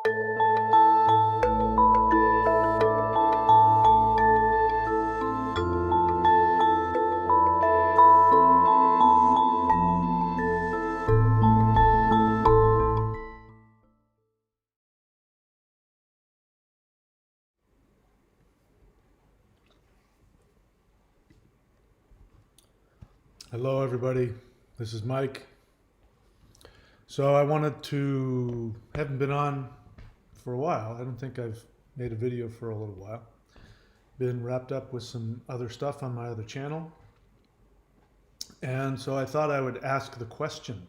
Hello everybody, this is Mike. So I haven't been on for a while. I don't think I've made a video for a little while. Been wrapped up with some other stuff on my other channel. And so I thought I would ask the question,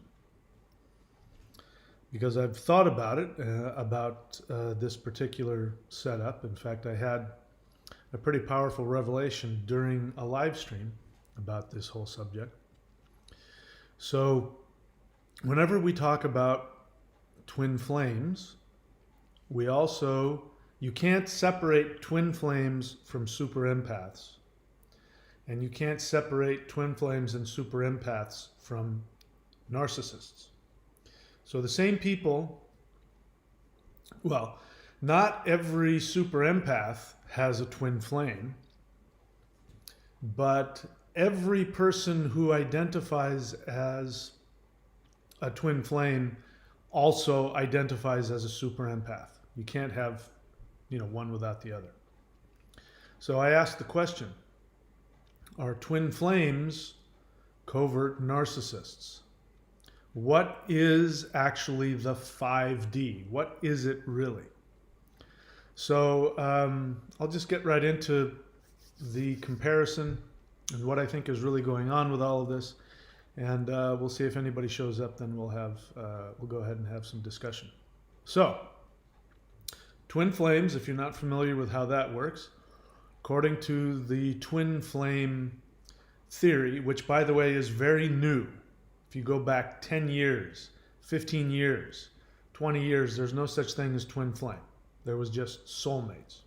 because I've thought about it, about this particular setup. In fact, I had a pretty powerful revelation during a live stream about this whole subject. So whenever we talk about twin flames, you can't separate twin flames from super empaths, and you can't separate twin flames and super empaths from narcissists. So the same people, well, not every super empath has a twin flame, but every person who identifies as a twin flame also identifies as a super empath. You can't have, one without the other. So I asked the question, are twin flames covert narcissists? What is actually the 5D? What is it really? So I'll just get right into the comparison and what I think is really going on with all of this, and we'll see if anybody shows up. Then we'll go ahead and have some discussion. So, twin flames, if you're not familiar with how that works, according to the twin flame theory, which by the way is very new. If you go back 10 years, 15 years, 20 years, there's no such thing as twin flame. There was just soulmates.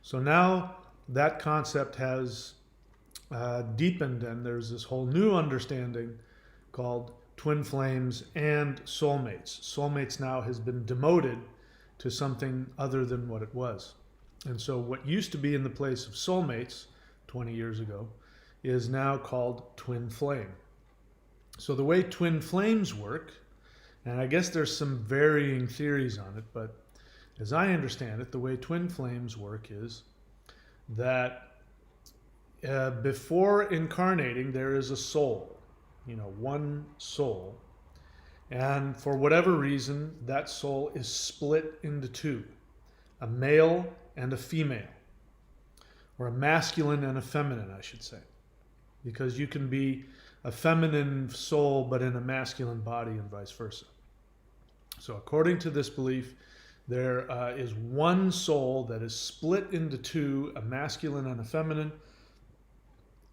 So now that concept has deepened, and there's this whole new understanding called twin flames and soulmates. Soulmates now has been demoted to something other than what it was. And so what used to be in the place of soulmates 20 years ago is now called twin flame. So the way twin flames work, and I guess there's some varying theories on it, but as I understand it, the way twin flames work is that before incarnating, there is a soul, one soul. And for whatever reason, that soul is split into two, a male and a female, or a masculine and a feminine, I should say, because you can be a feminine soul but in a masculine body and vice versa. So according to this belief, there is one soul that is split into two, a masculine and a feminine,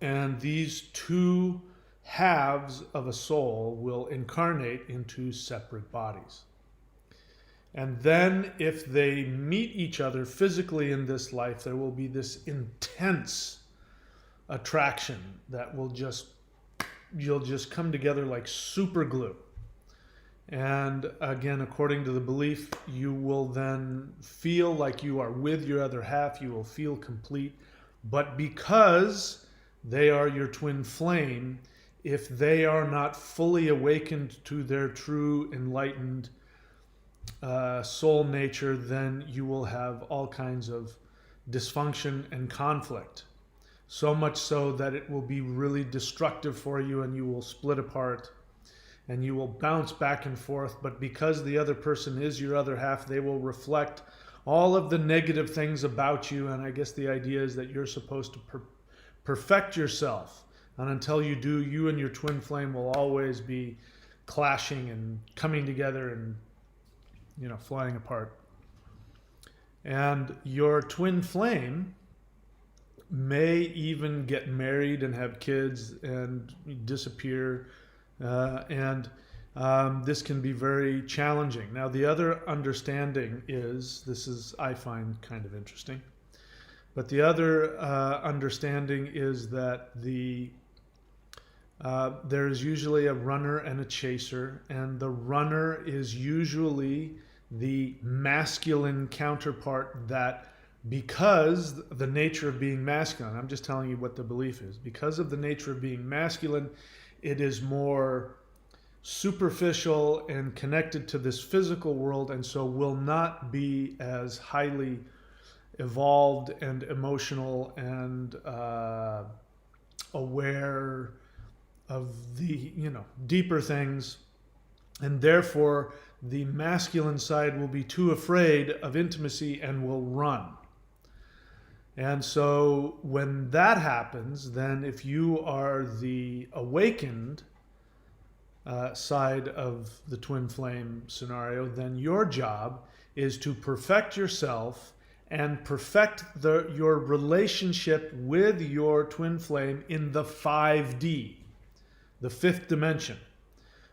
and these two halves of a soul will incarnate into separate bodies. And then if they meet each other physically in this life, there will be this intense attraction that you'll just come together like super glue. And again, according to the belief, you will then feel like you are with your other half. You will feel complete. But because they are your twin flame, if they are not fully awakened to their true enlightened soul nature, then you will have all kinds of dysfunction and conflict. So much so that it will be really destructive for you, and you will split apart and you will bounce back and forth. But because the other person is your other half, they will reflect all of the negative things about you. And I guess the idea is that you're supposed to perfect yourself. And until you do, you and your twin flame will always be clashing and coming together and, flying apart. And your twin flame may even get married and have kids and disappear. This can be very challenging. Now, the other understanding is, I find kind of interesting, but the other understanding is that there's usually a runner and a chaser, and the runner is usually the masculine counterpart, that because the nature of being masculine, I'm just telling you what the belief is, because of the nature of being masculine, it is more superficial and connected to this physical world, and so will not be as highly evolved and emotional and aware of the deeper things, and therefore the masculine side will be too afraid of intimacy and will run. And so when that happens, then if you are the awakened side of the twin flame scenario, then your job is to perfect yourself and perfect your relationship with your twin flame in the 5D, the fifth dimension,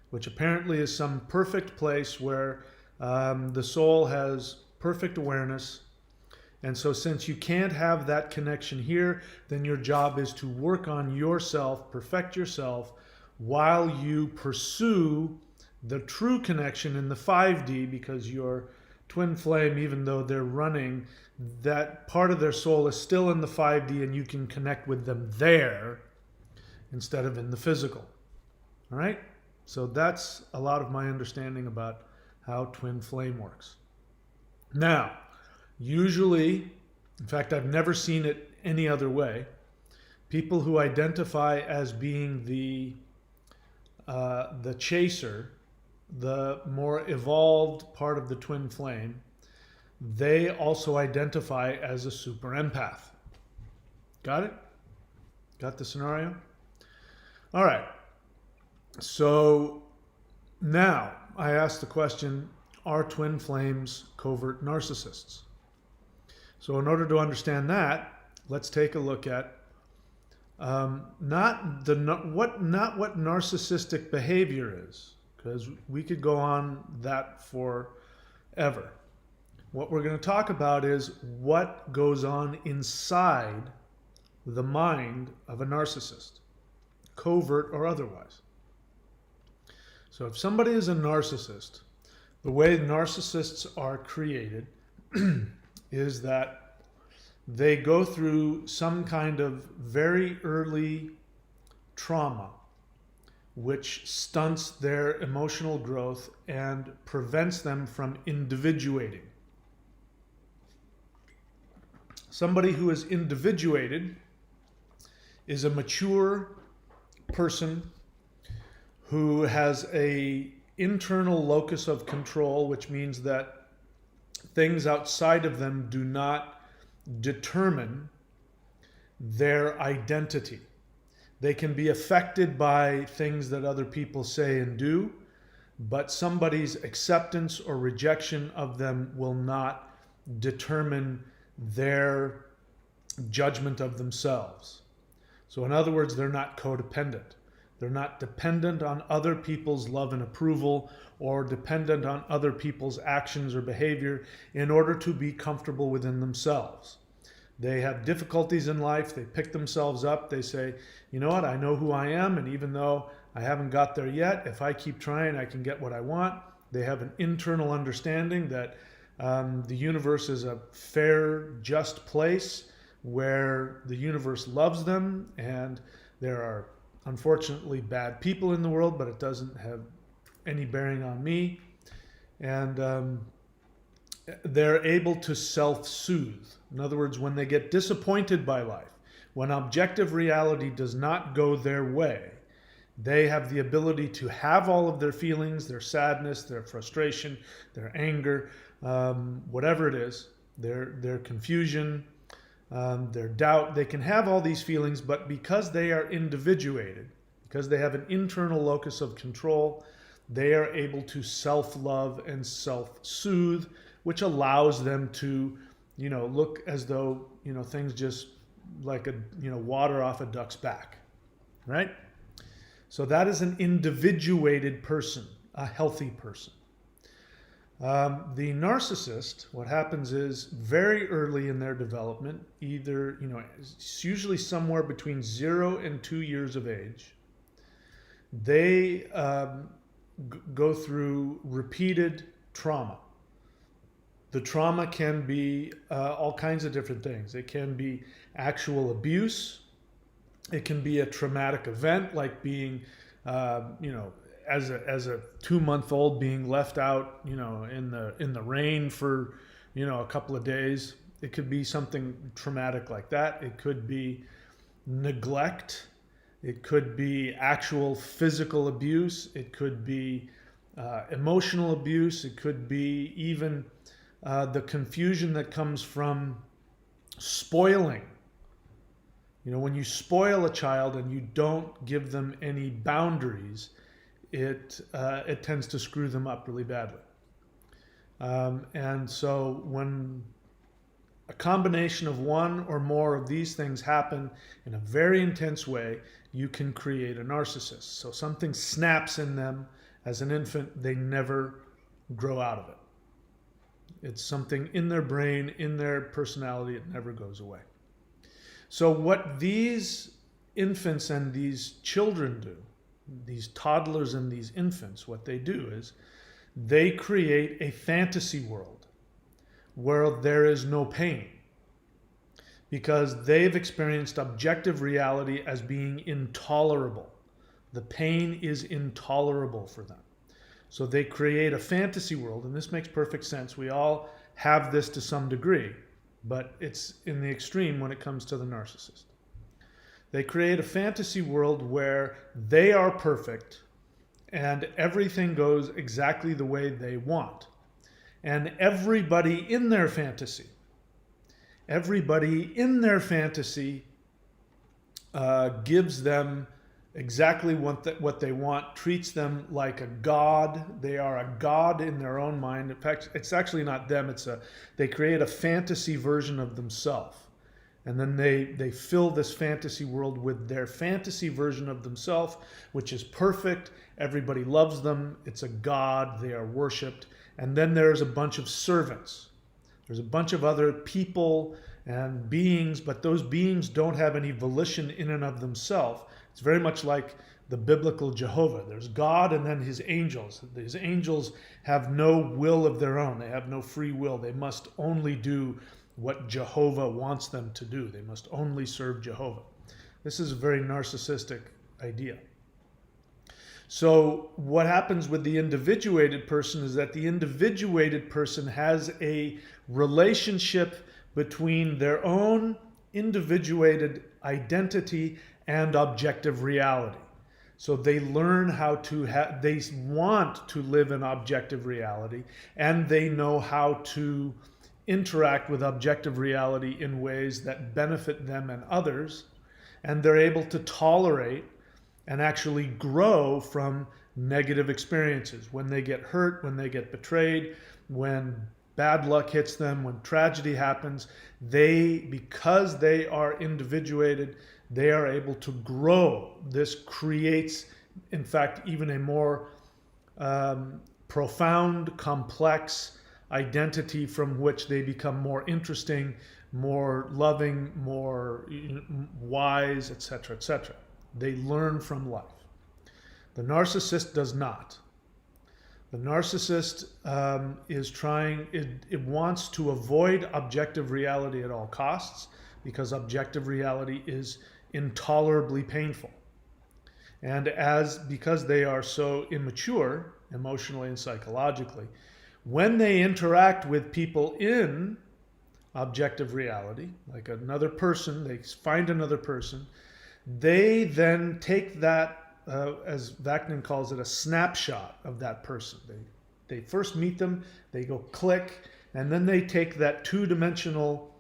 which apparently is some perfect place where the soul has perfect awareness. And so since you can't have that connection here, then your job is to work on yourself, perfect yourself, while you pursue the true connection in the 5D, because your twin flame, even though they're running, that part of their soul is still in the 5D, and you can connect with them there instead of in the physical. All right? So that's a lot of my understanding about how twin flame works. Now, usually, in fact, I've never seen it any other way, people who identify as being the chaser, the more evolved part of the twin flame, they also identify as a super empath. Got it? Got the scenario? All right. So now I ask the question, are twin flames covert narcissists? So in order to understand that, let's take a look at not what narcissistic behavior is, because we could go on that forever. What we're going to talk about is what goes on inside the mind of a narcissist, covert or otherwise. So if somebody is a narcissist, the way narcissists are created is that they go through some kind of very early trauma which stunts their emotional growth and prevents them from individuating. Somebody who is individuated is a mature person who has an internal locus of control, which means that things outside of them do not determine their identity. They can be affected by things that other people say and do, but somebody's acceptance or rejection of them will not determine their judgment of themselves. So in other words, they're not codependent. They're not dependent on other people's love and approval or dependent on other people's actions or behavior in order to be comfortable within themselves. They have difficulties in life. They pick themselves up. They say, you know what, I know who I am, and even though I haven't got there yet, if I keep trying, I can get what I want. They have an internal understanding that the universe is a fair, just place where the universe loves them, and there are unfortunately bad people in the world, but it doesn't have any bearing on me. And they're able to self-soothe. In other words, when they get disappointed by life, when objective reality does not go their way, they have the ability to have all of their feelings, their sadness, their frustration, their anger, whatever it is, their confusion, their doubt. They can have all these feelings, but because they are individuated, because they have an internal locus of control, they are able to self-love and self-soothe, which allows them to, look as though, things just like water off a duck's back, right? So that is an individuated person, a healthy person. The narcissist, what happens is very early in their development, either, it's usually somewhere between 0 and 2 years of age, they go through repeated trauma. The trauma can be all kinds of different things. It can be actual abuse. It can be a traumatic event, like being, as a 2-month-old being left out, in the rain for, a couple of days. It could be something traumatic like that. It could be neglect. It could be actual physical abuse. It could be emotional abuse. It could be even the confusion that comes from spoiling. When you spoil a child and you don't give them any boundaries, it tends to screw them up really badly. And so when a combination of one or more of these things happen in a very intense way, you can create a narcissist. So something snaps in them as an infant, they never grow out of it. It's something in their brain, in their personality, it never goes away. So what these infants and these children do, these toddlers and these infants, what they do is they create a fantasy world where there is no pain, because they've experienced objective reality as being intolerable. The pain is intolerable for them. So they create a fantasy world, and this makes perfect sense. We all have this to some degree, but it's in the extreme when it comes to the narcissist. They create a fantasy world where they are perfect and everything goes exactly the way they want. And everybody in their fantasy gives them exactly what they want, treats them like a god. They are a god in their own mind. In fact, it's actually not them. They create a fantasy version of themselves. And then they fill this fantasy world with their fantasy version of themselves, which is perfect. Everybody loves them. It's a god. They are worshipped. And then there's a bunch of servants. There's a bunch of other people and beings, but those beings don't have any volition in and of themselves. It's very much like the biblical Jehovah. There's God and then his angels. These angels have no will of their own. They have no free will. They must only do what Jehovah wants them to do. They must only serve Jehovah. This is a very narcissistic idea. So what happens with the individuated person is that the individuated person has a relationship between their own individuated identity and objective reality. So they learn how to they want to live in objective reality, and they know how to interact with objective reality in ways that benefit them and others, and they're able to tolerate and actually grow from negative experiences. When they get hurt, when they get betrayed, when bad luck hits them, when tragedy happens, because they are individuated, they are able to grow. This creates, in fact, even a more profound, complex identity from which they become more interesting, more loving, more wise, etc., etc. They learn from life. The narcissist does not. The narcissist it wants to avoid objective reality at all costs, because objective reality is intolerably painful. And because they are so immature, emotionally and psychologically, when they interact with people in objective reality, like another person, they find another person, they then take that, as Vaknin calls it, a snapshot of that person. They first meet them, they go click, and then they take that two-dimensional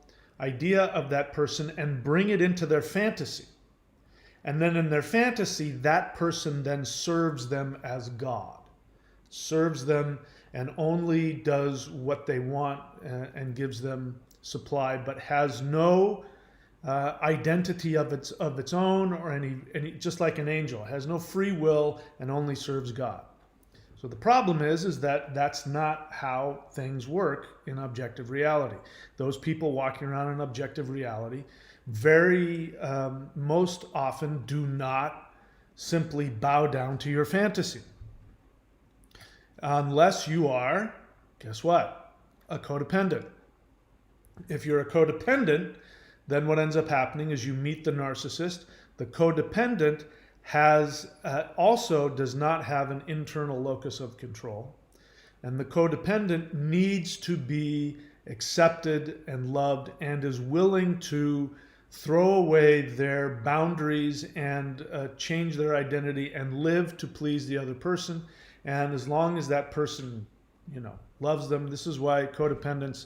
idea of that person and bring it into their fantasy. And then in their fantasy, that person then serves them as God, serves them and only does what they want and gives them supply, but has no identity of its own, or any, just like an angel, has no free will and only serves God. So the problem is that that's not how things work in objective reality. Those people walking around in objective reality most often do not simply bow down to your fantasy. Unless you are, guess what? a codependent. If you're a codependent, then what ends up happening is you meet the narcissist. The codependent also does not have an internal locus of control. And the codependent needs to be accepted and loved and is willing to throw away their boundaries and change their identity and live to please the other person. And as long as that person, loves them, this is why codependents,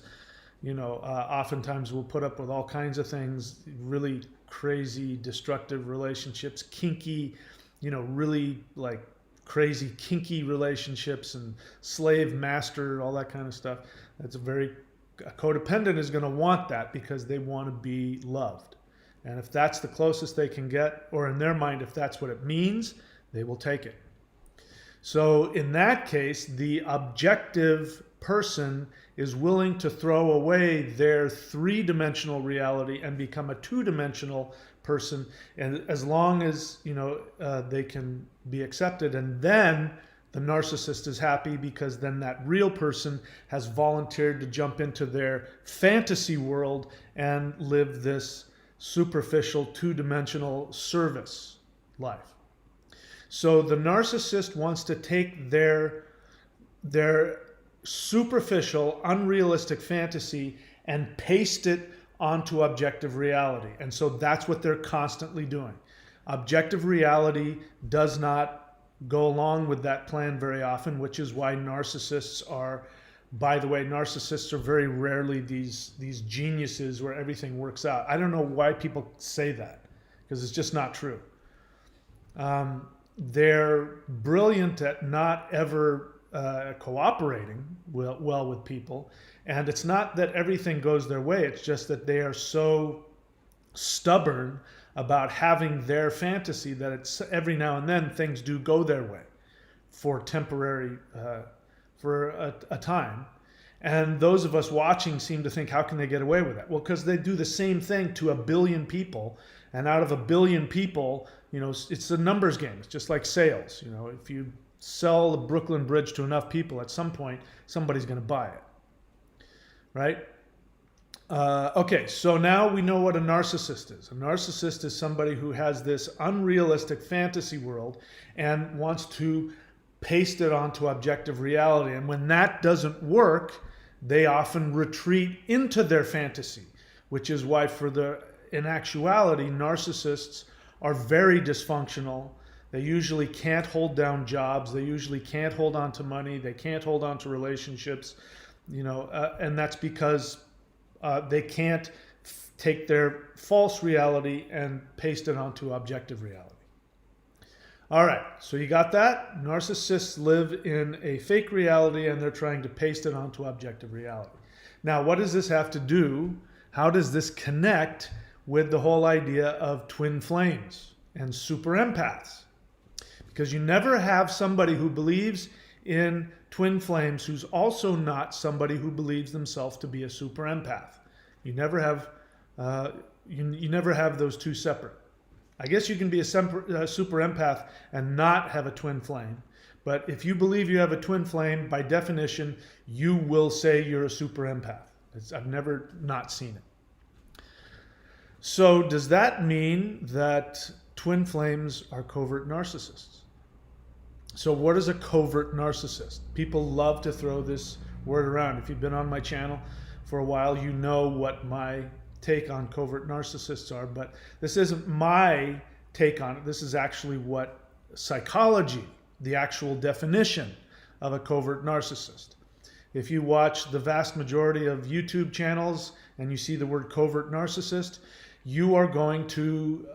oftentimes will put up with all kinds of things, really crazy, destructive relationships, kinky, really like crazy, kinky relationships and slave master, all that kind of stuff. A codependent is going to want that because they want to be loved. And if that's the closest they can get, or in their mind, if that's what it means, they will take it. So in that case, the objective person is willing to throw away their three-dimensional reality and become a two-dimensional person, and as long as they can be accepted. And then the narcissist is happy because then that real person has volunteered to jump into their fantasy world and live this superficial two-dimensional service life. So the narcissist wants to take their superficial, unrealistic fantasy and paste it onto objective reality. And so that's what they're constantly doing. Objective reality does not go along with that plan very often, which is why narcissists are, by the way, narcissists are very rarely these geniuses where everything works out. I don't know why people say that, because it's just not true. They're brilliant at not ever cooperating well with people. And it's not that everything goes their way. It's just that they are so stubborn about having their fantasy that it's every now and then things do go their way for temporary, for a time. And those of us watching seem to think, how can they get away with that? Well, because they do the same thing to 1 billion people. And out of 1 billion people, it's a numbers game. It's just like sales. If you sell the Brooklyn Bridge to enough people, at some point, somebody's going to buy it. Right? Okay, so now we know what a narcissist is. A narcissist is somebody who has this unrealistic fantasy world and wants to paste it onto objective reality. And when that doesn't work, they often retreat into their fantasy, which is why in actuality, narcissists are very dysfunctional. They usually can't hold down jobs. They usually can't hold on to money. They can't hold on to relationships, and that's because they can't take their false reality and paste it onto objective reality. All right, so you got that? Narcissists live in a fake reality and they're trying to paste it onto objective reality. Now, what does this have to do? How does this connect with the whole idea of twin flames and super empaths? Because you never have somebody who believes in twin flames who's also not somebody who believes themselves to be a super empath. You never have you never have those two separate. I guess you can be a super empath and not have a twin flame. But if you believe you have a twin flame, by definition, you will say you're a super empath. I've never not seen it. So does that mean that twin flames are covert narcissists? So what is a covert narcissist? People love to throw this word around. If you've been on my channel for a while, you know what my take on covert narcissists are, but this isn't my take on it. This is actually what psychology, the actual definition of a covert narcissist. If you watch the vast majority of YouTube channels and you see the word covert narcissist, you are going to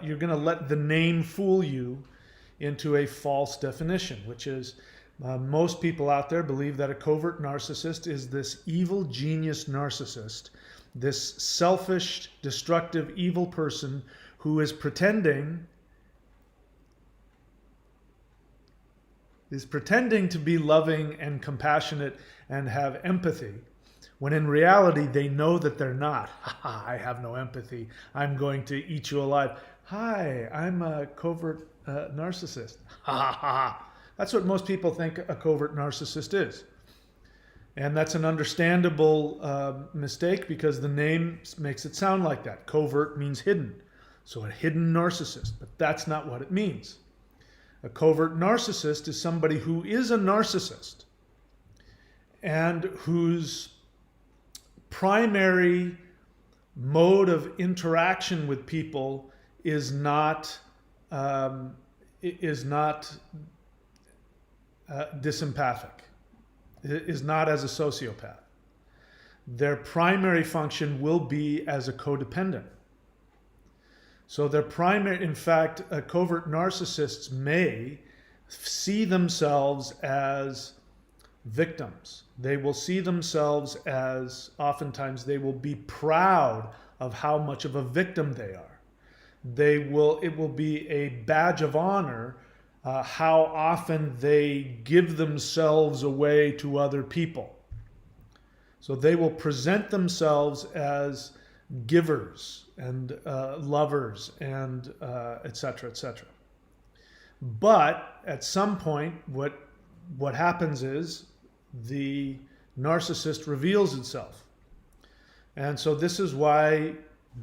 you're going to let the name fool you into a false definition, which is most people out there believe that a covert narcissist is this evil genius narcissist, this selfish, destructive, evil person who is pretending to be loving and compassionate and have empathy, when in reality they know that they're not. I have no empathy. I'm going to eat you alive. Hi, I'm a covert narcissist. That's what most people think a covert narcissist is. And that's an understandable mistake because the name makes it sound like that. Covert means hidden. So a hidden narcissist, but that's not what it means. A covert narcissist is somebody who is a narcissist and whose primary mode of interaction with people is not disempathic, is not as a sociopath. Their primary function will be as a codependent. So their primary, in fact, covert narcissists may see themselves as victims. They will see themselves as, oftentimes, they will be proud of how much of a victim they are. It will be a badge of honor how often they give themselves away to other people. So they will present themselves as givers and lovers and etc., etc. But at some point, what happens is the narcissist reveals itself. And so this is why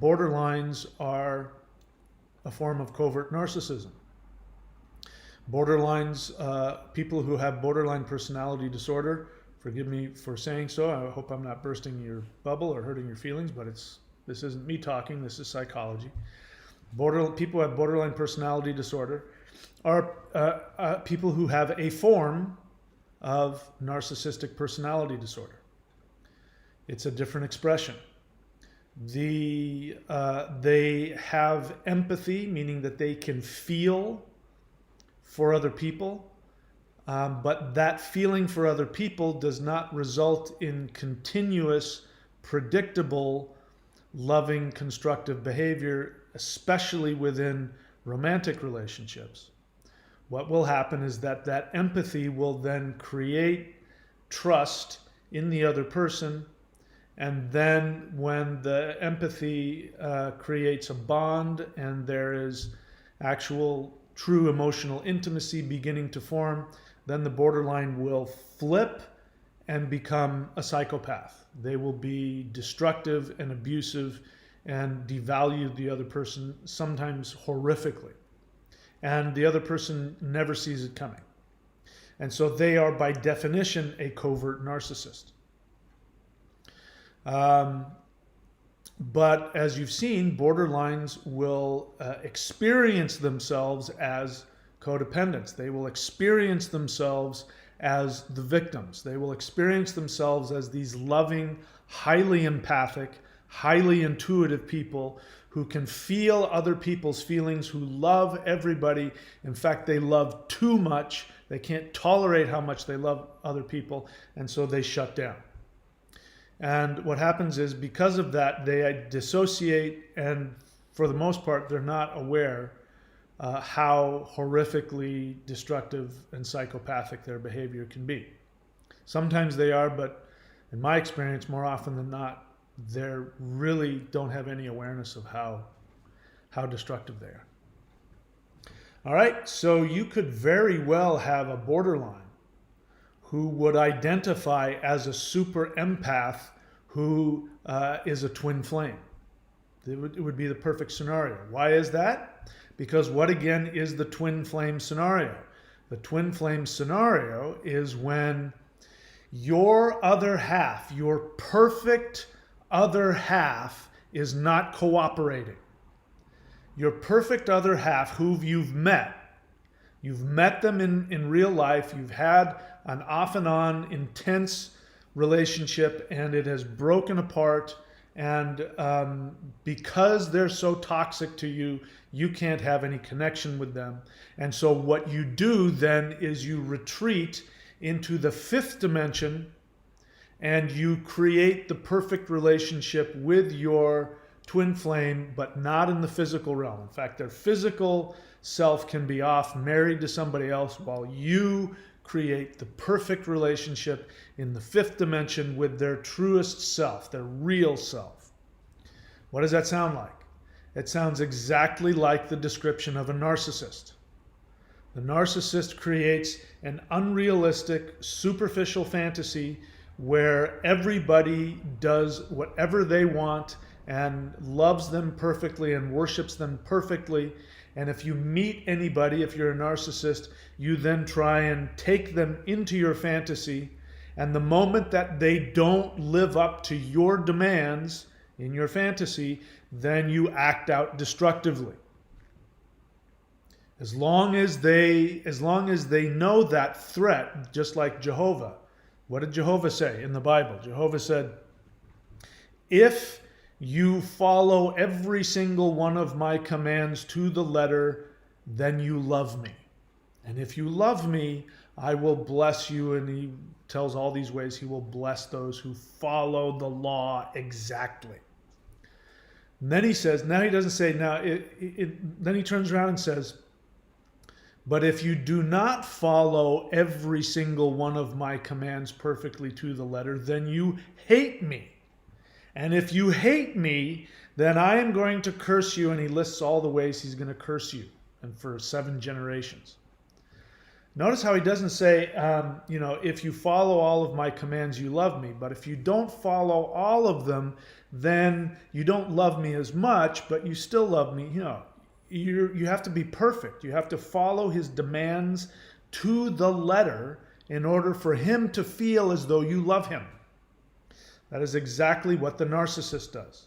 borderlines are a form of covert narcissism. Borderlines, people who have borderline personality disorder, forgive me for saying so, I hope I'm not bursting your bubble or hurting your feelings, but this isn't me talking, this is psychology. People who have borderline personality disorder are people who have a form of narcissistic personality disorder. It's a different expression. They have empathy, meaning that they can feel for other people, but that feeling for other people does not result in continuous, predictable, loving, constructive behavior, especially within romantic relationships. What will happen is that empathy will then create trust in the other person, and then when the empathy creates a bond and there is actual true emotional intimacy beginning to form, then the borderline will flip and become a psychopath. They will be destructive and abusive and devalue the other person, sometimes horrifically. And the other person never sees it coming. And so they are, by definition, a covert narcissist. But as you've seen, borderlines will experience themselves as codependents. They will experience themselves as the victims. They will experience themselves as these loving, highly empathic, highly intuitive people who can feel other people's feelings, who love everybody. In fact, they love too much. They can't tolerate how much they love other people, and so they shut down. And what happens is, because of that, they dissociate, and for the most part, they're not aware how horrifically destructive and psychopathic their behavior can be. Sometimes they are, but in my experience, more often than not, they really don't have any awareness of how destructive they are. All right, so you could very well have a borderline who would identify as a super empath who is a twin flame. It would be the perfect scenario. Why is that? Because what again is the twin flame scenario? The twin flame scenario is when your other half, your perfect other half, is not cooperating. Your perfect other half, who you've met them in real life, you've had an off and on intense relationship, and it has broken apart, and because they're so toxic to you, you can't have any connection with them. And so what you do then is you retreat into the fifth dimension, and you create the perfect relationship with your twin flame, but not in the physical realm. In fact, their physical self can be off, married to somebody else, while you create the perfect relationship in the fifth dimension with their truest self, their real self. What does that sound like? It sounds exactly like the description of a narcissist. The narcissist creates an unrealistic, superficial fantasy where everybody does whatever they want and loves them perfectly and worships them perfectly. And if you meet anybody, if you're a narcissist, you then try and take them into your fantasy. And the moment that they don't live up to your demands in your fantasy, then you act out destructively. As long as they know that threat, just like Jehovah. What did Jehovah say in the Bible? Jehovah said, if you follow every single one of my commands to the letter, then you love me. And if you love me, I will bless you. And he tells all these ways he will bless those who follow the law exactly. And then he says, now he doesn't say, then he turns around and says, but if you do not follow every single one of my commands perfectly to the letter, then you hate me. And if you hate me, then I am going to curse you. And he lists all the ways he's going to curse you, and for 7 generations. Notice how he doesn't say, if you follow all of my commands, you love me. But if you don't follow all of them, then you don't love me as much, but you still love me. You have to be perfect. You have to follow his demands to the letter in order for him to feel as though you love him. That is exactly what the narcissist does.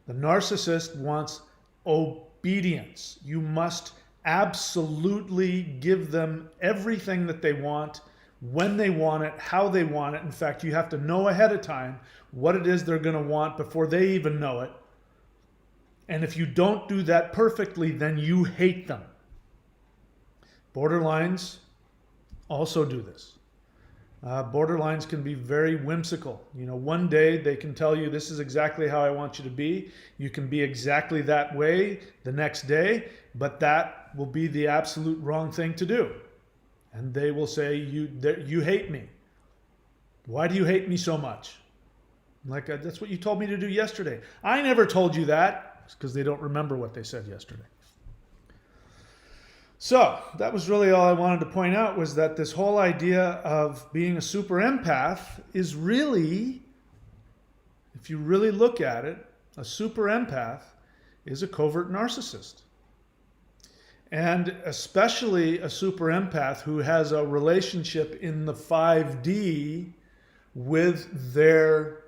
The narcissist wants obedience. You must absolutely give them everything that they want, when they want it, how they want it. In fact, you have to know ahead of time what it is they're going to want before they even know it. And if you don't do that perfectly, then you hate them. Borderlines also do this. Borderlines can be very whimsical. One day they can tell you, this is exactly how I want you to be. You can be exactly that way the next day, but that will be the absolute wrong thing to do. And they will say, you hate me. Why do you hate me so much? Like, that's what you told me to do yesterday. I never told you that. It's because they don't remember what they said yesterday. So that was really all I wanted to point out, was that this whole idea of being a super empath is really, if you really look at it, a super empath is a covert narcissist. And especially a super empath who has a relationship in the 5D with their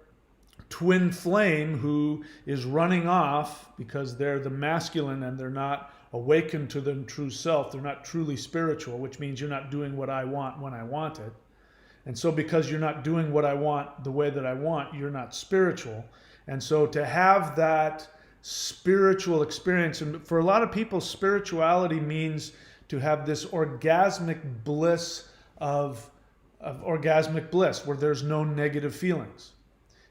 twin flame, who is running off because they're the masculine and they're not awakened to their true self. They're not truly spiritual, which means you're not doing what I want when I want it. And so because you're not doing what I want the way that I want, you're not spiritual. And so to have that spiritual experience, and for a lot of people, spirituality means to have this orgasmic bliss of orgasmic bliss where there's no negative feelings.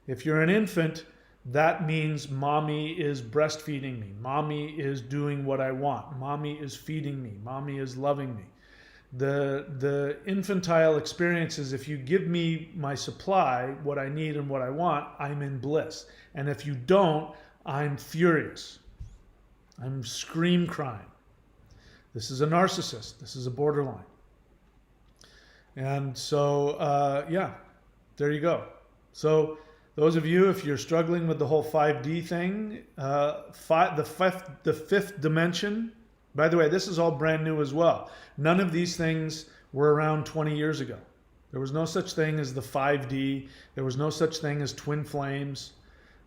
If you're an infant, that means mommy is breastfeeding me. Mommy is doing what I want. Mommy is feeding me. Mommy is loving me. The infantile experience is, if you give me my supply, what I need and what I want, I'm in bliss. And if you don't, I'm furious. I'm scream crying. This is a narcissist. This is a borderline. And so, there you go. So those of you, if you're struggling with the whole 5D thing, the fifth dimension, by the way, this is all brand new as well. None of these things were around 20 years ago. There was no such thing as the 5D. There was no such thing as twin flames.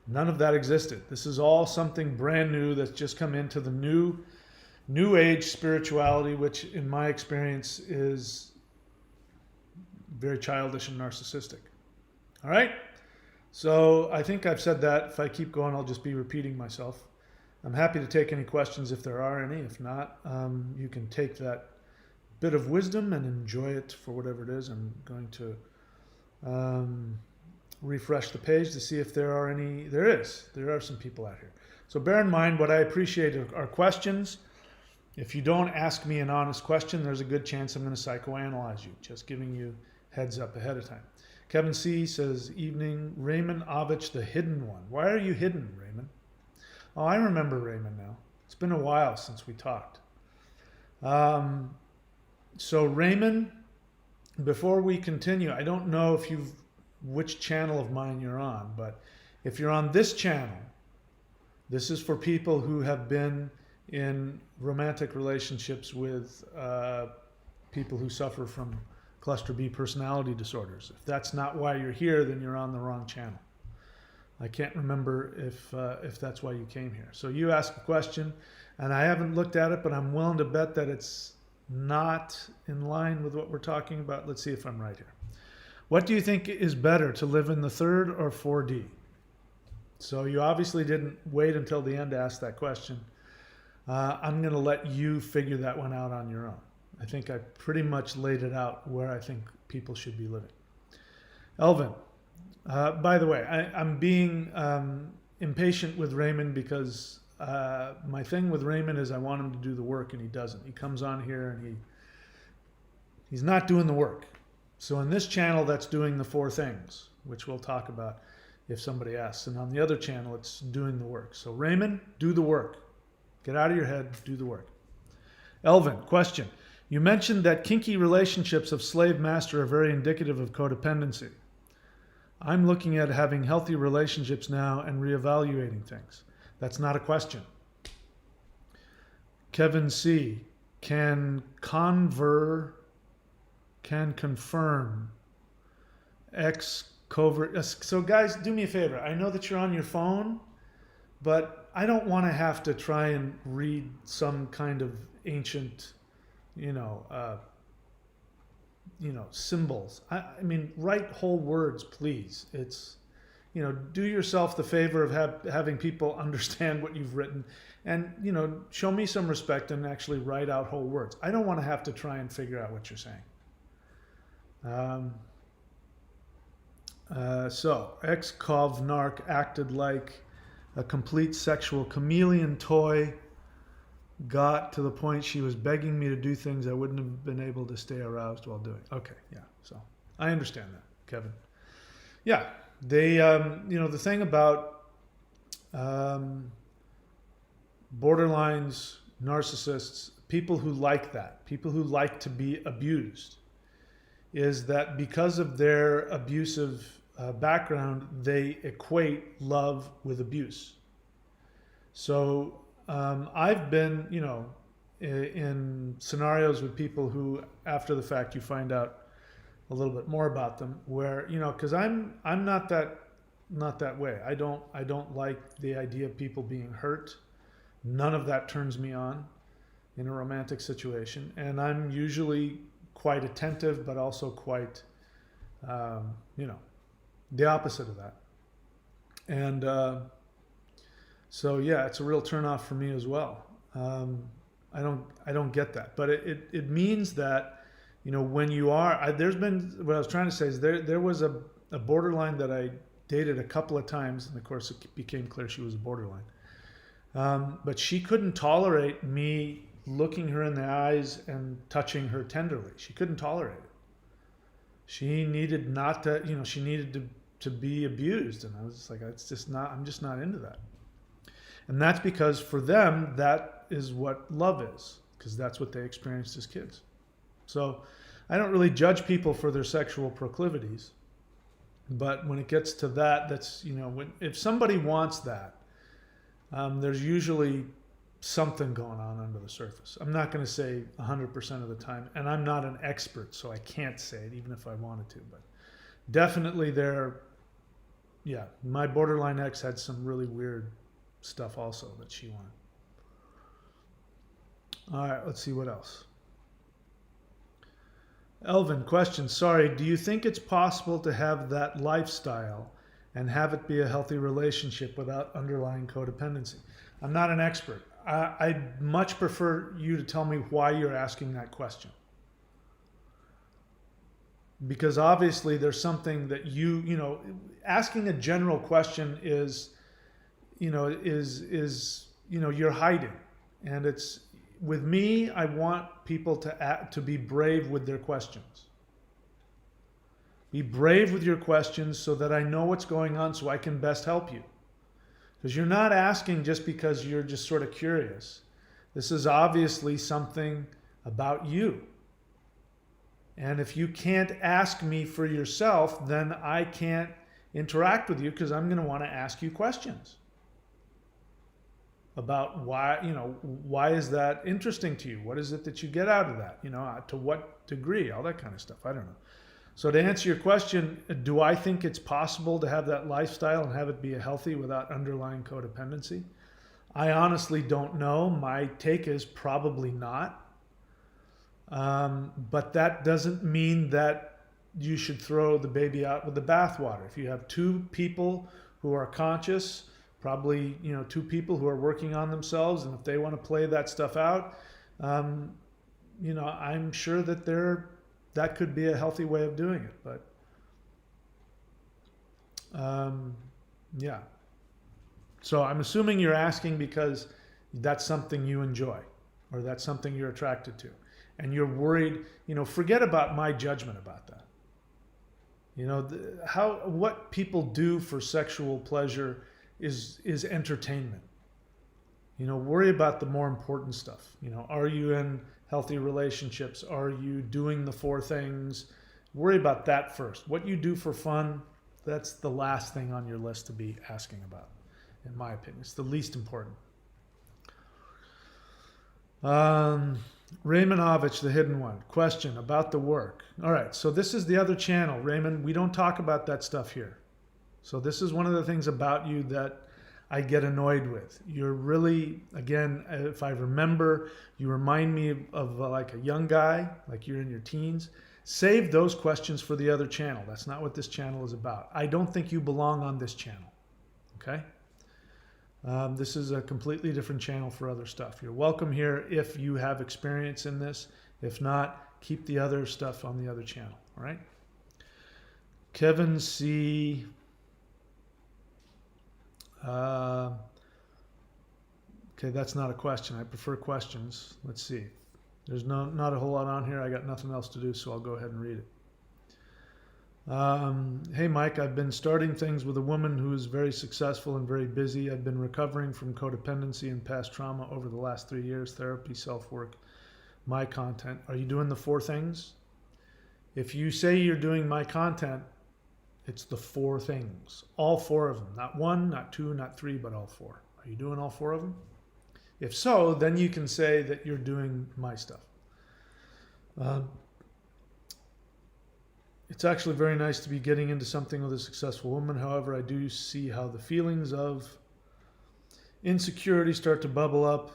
None of that existed. This is all something brand new that's just come into the new age spirituality, which in my experience is very childish and narcissistic. All right? So I think I've said that. If I keep going, I'll just be repeating myself. I'm happy to take any questions if there are any. If not, you can take that bit of wisdom and enjoy it for whatever it is. I'm going to refresh the page to see if there are any. There are some people out here. So bear in mind, what I appreciate are questions. If you don't ask me an honest question, there's a good chance I'm going to psychoanalyze you. Just giving you heads up ahead of time. Kevin C. says, evening, Raymond Ovich, the hidden one. Why are you hidden, Raymond? Oh, I remember Raymond now. It's been a while since we talked. So Raymond, before we continue, I don't know if you've which channel of mine you're on, but if you're on this channel, this is for people who have been in romantic relationships with people who suffer from cluster B personality disorders. If that's not why you're here, then you're on the wrong channel. I can't remember if that's why you came here. So you ask a question, and I haven't looked at it, but I'm willing to bet that it's not in line with what we're talking about. Let's see if I'm right here. What do you think is better, to live in the 3rd or 4D? So you obviously didn't wait until the end to ask that question. I'm going to let you figure that one out on your own. I think I pretty much laid it out where I think people should be living. Elvin, by the way, I'm being impatient with Raymond because my thing with Raymond is I want him to do the work, and he doesn't. He comes on here and he's not doing the work. So in this channel, that's doing the 4 things, which we'll talk about if somebody asks. And on the other channel, it's doing the work. So Raymond, do the work. Get out of your head, do the work. Elvin, question. You mentioned that kinky relationships of slave-master are very indicative of codependency. I'm looking at having healthy relationships now and reevaluating things. That's not a question. Kevin C. Can confirm X covert. So guys, do me a favor. I know that you're on your phone, but I don't want to have to try and read some kind of ancient, symbols. I mean, write whole words, please. It's, do yourself the favor of having people understand what you've written, and, show me some respect and actually write out whole words. I don't want to have to try and figure out what you're saying. So, ex-cov-narc acted like a complete sexual chameleon toy, got to the point she was begging me to do things I wouldn't have been able to stay aroused while doing. Okay, yeah, so I understand that, Kevin. Yeah, they, the thing about borderlines, narcissists, people who like that, people who like to be abused, is that because of their abusive background, they equate love with abuse. So I've been, in scenarios with people who, after the fact, you find out a little bit more about them, where, because I'm not that way. I don't like the idea of people being hurt. None of that turns me on in a romantic situation, and I'm usually quite attentive, but also quite, the opposite of that. And so yeah, it's a real turnoff for me as well. I don't get that, but it means that, when you are, there's been, what I was trying to say is there was a borderline that I dated a couple of times, and of course it became clear she was a borderline. But she couldn't tolerate me looking her in the eyes and touching her tenderly. She couldn't tolerate it. She needed not to, she needed to be abused. And I was just like, I'm just not into that. And that's because for them, that is what love is, because that's what they experienced as kids. So I don't really judge people for their sexual proclivities. But when it gets to that, that's, if somebody wants that, there's usually something going on under the surface. I'm not going to say 100% of the time, and I'm not an expert, so I can't say it even if I wanted to, but definitely my borderline ex had some really weird stuff also that she wanted. All right, let's see what else. Elvin, question, sorry, do you think it's possible to have that lifestyle and have it be a healthy relationship without underlying codependency? I'm not an expert. I'd much prefer you to tell me why you're asking that question. Because obviously there's something that asking a general question is you're hiding. And it's, with me, I want people to be brave with their questions. Be brave with your questions so that I know what's going on, so I can best help you. Because you're not asking just because you're just sort of curious. This is obviously something about you. And if you can't ask me for yourself, then I can't interact with you, because I'm going to want to ask you questions about why, why is that interesting to you? What is it that you get out of that? To what degree? All that kind of stuff. I don't know. So to answer your question, do I think it's possible to have that lifestyle and have it be healthy without underlying codependency? I honestly don't know. My take is probably not. But that doesn't mean that you should throw the baby out with the bathwater. If you have two people who are conscious, probably two people who are working on themselves, and if they want to play that stuff out, I'm sure that that could be a healthy way of doing it. But yeah. So I'm assuming you're asking because that's something you enjoy, or that's something you're attracted to, and you're worried. Forget about my judgment about that. What people do for sexual pleasure is entertainment. Worry about the more important stuff. Are you in healthy relationships? Are you doing the 4 things? Worry about that first. What you do for fun, that's the last thing on your list to be asking about, in my opinion. It's the least important. Raymanovich, the hidden one. Question about the work. All right, so this is the other channel. Raymond, we don't talk about that stuff here. So this is one of the things about you that I get annoyed with. You're really, again, if I remember, you remind me of like a young guy, like you're in your teens. Save those questions for the other channel. That's not what this channel is about. I don't think you belong on this channel. Okay? This is a completely different channel for other stuff. You're welcome here if you have experience in this. If not, keep the other stuff on the other channel. All right? Kevin C. Okay, that's not a question. I prefer questions. Let's see. There's not a whole lot on here. I got nothing else to do, so I'll go ahead and read it. Hey, Mike, I've been starting things with a woman who is very successful and very busy. I've been recovering from codependency and past trauma over the last 3 years. Therapy, self-work, my content. Are you doing the 4 things? If you say you're doing my content, it's the 4 things. All 4 of them. Not 1, not 2, not 3, but all 4. Are you doing all 4 of them? If so, then you can say that you're doing my stuff. It's actually very nice to be getting into something with a successful woman. However, I do see how the feelings of insecurity start to bubble up.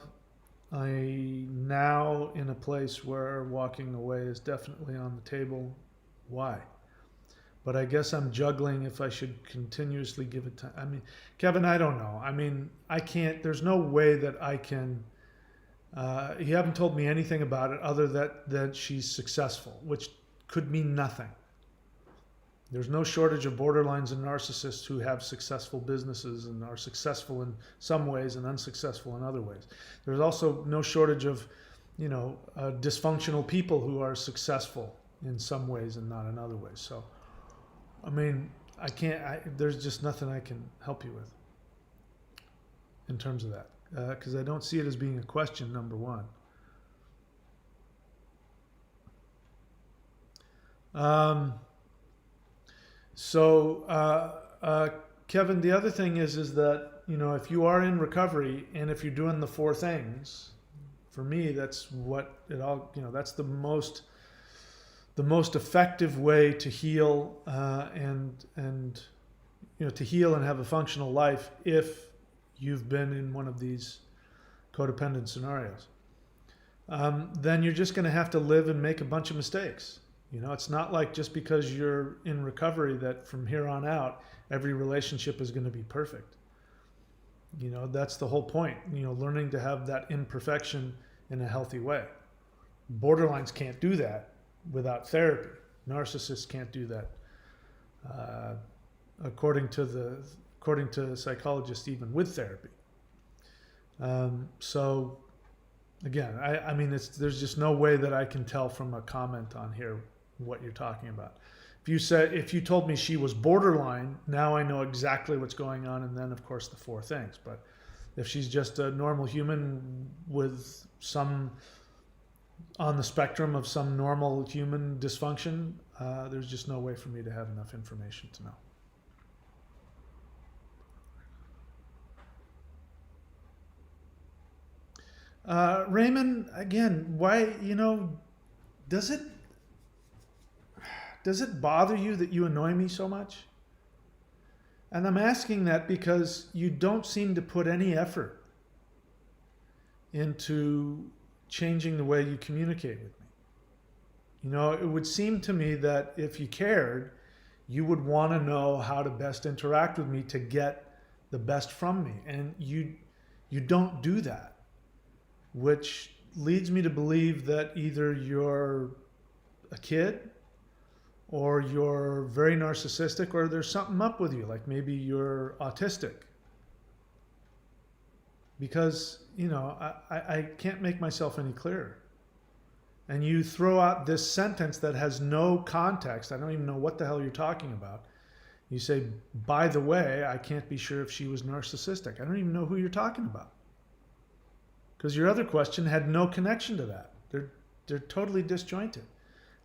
I'm now in a place where walking away is definitely on the table. Why? But I guess I'm juggling if I should continuously give it time. I mean, Kevin, I don't know. I mean, I can't, there's no way that I can, you haven't told me anything about it other that she's successful, which could mean nothing. There's no shortage of borderlines and narcissists who have successful businesses and are successful in some ways and unsuccessful in other ways. There's also no shortage of, dysfunctional people who are successful in some ways and not in other ways. So, I mean, there's just nothing I can help you with in terms of that, because I don't see it as being a question, number one. Kevin, the other thing is that, if you are in recovery and if you're doing the 4 things, for me, that's what it all, that's the most effective way to heal and to heal and have a functional life if you've been in one of these codependent scenarios. Then you're just going to have to live and make a bunch of mistakes. It's not like just because you're in recovery that from here on out every relationship is going to be perfect. That's the whole point. Learning to have that imperfection in a healthy way. Borderlines can't do that without therapy. Narcissists can't do that, according to psychologists, even with therapy. So, again, I mean, there's just no way that I can tell from a comment on here what you're talking about. If you told me she was borderline, now I know exactly what's going on, and then of course the 4 things. But if she's just a normal human with some on the spectrum of some normal human dysfunction, there's just no way for me to have enough information to know. Raymond, again, why, does it bother you that you annoy me so much? And I'm asking that because you don't seem to put any effort into changing the way you communicate with me. It would seem to me that if you cared, you would want to know how to best interact with me to get the best from me. And you don't do that, which leads me to believe that either you're a kid or you're very narcissistic, or there's something up with you, like maybe you're autistic. Because, I can't make myself any clearer. And you throw out this sentence that has no context. I don't even know what the hell you're talking about. You say, by the way, I can't be sure if she was narcissistic. I don't even know who you're talking about. Because your other question had no connection to that. They're totally disjointed.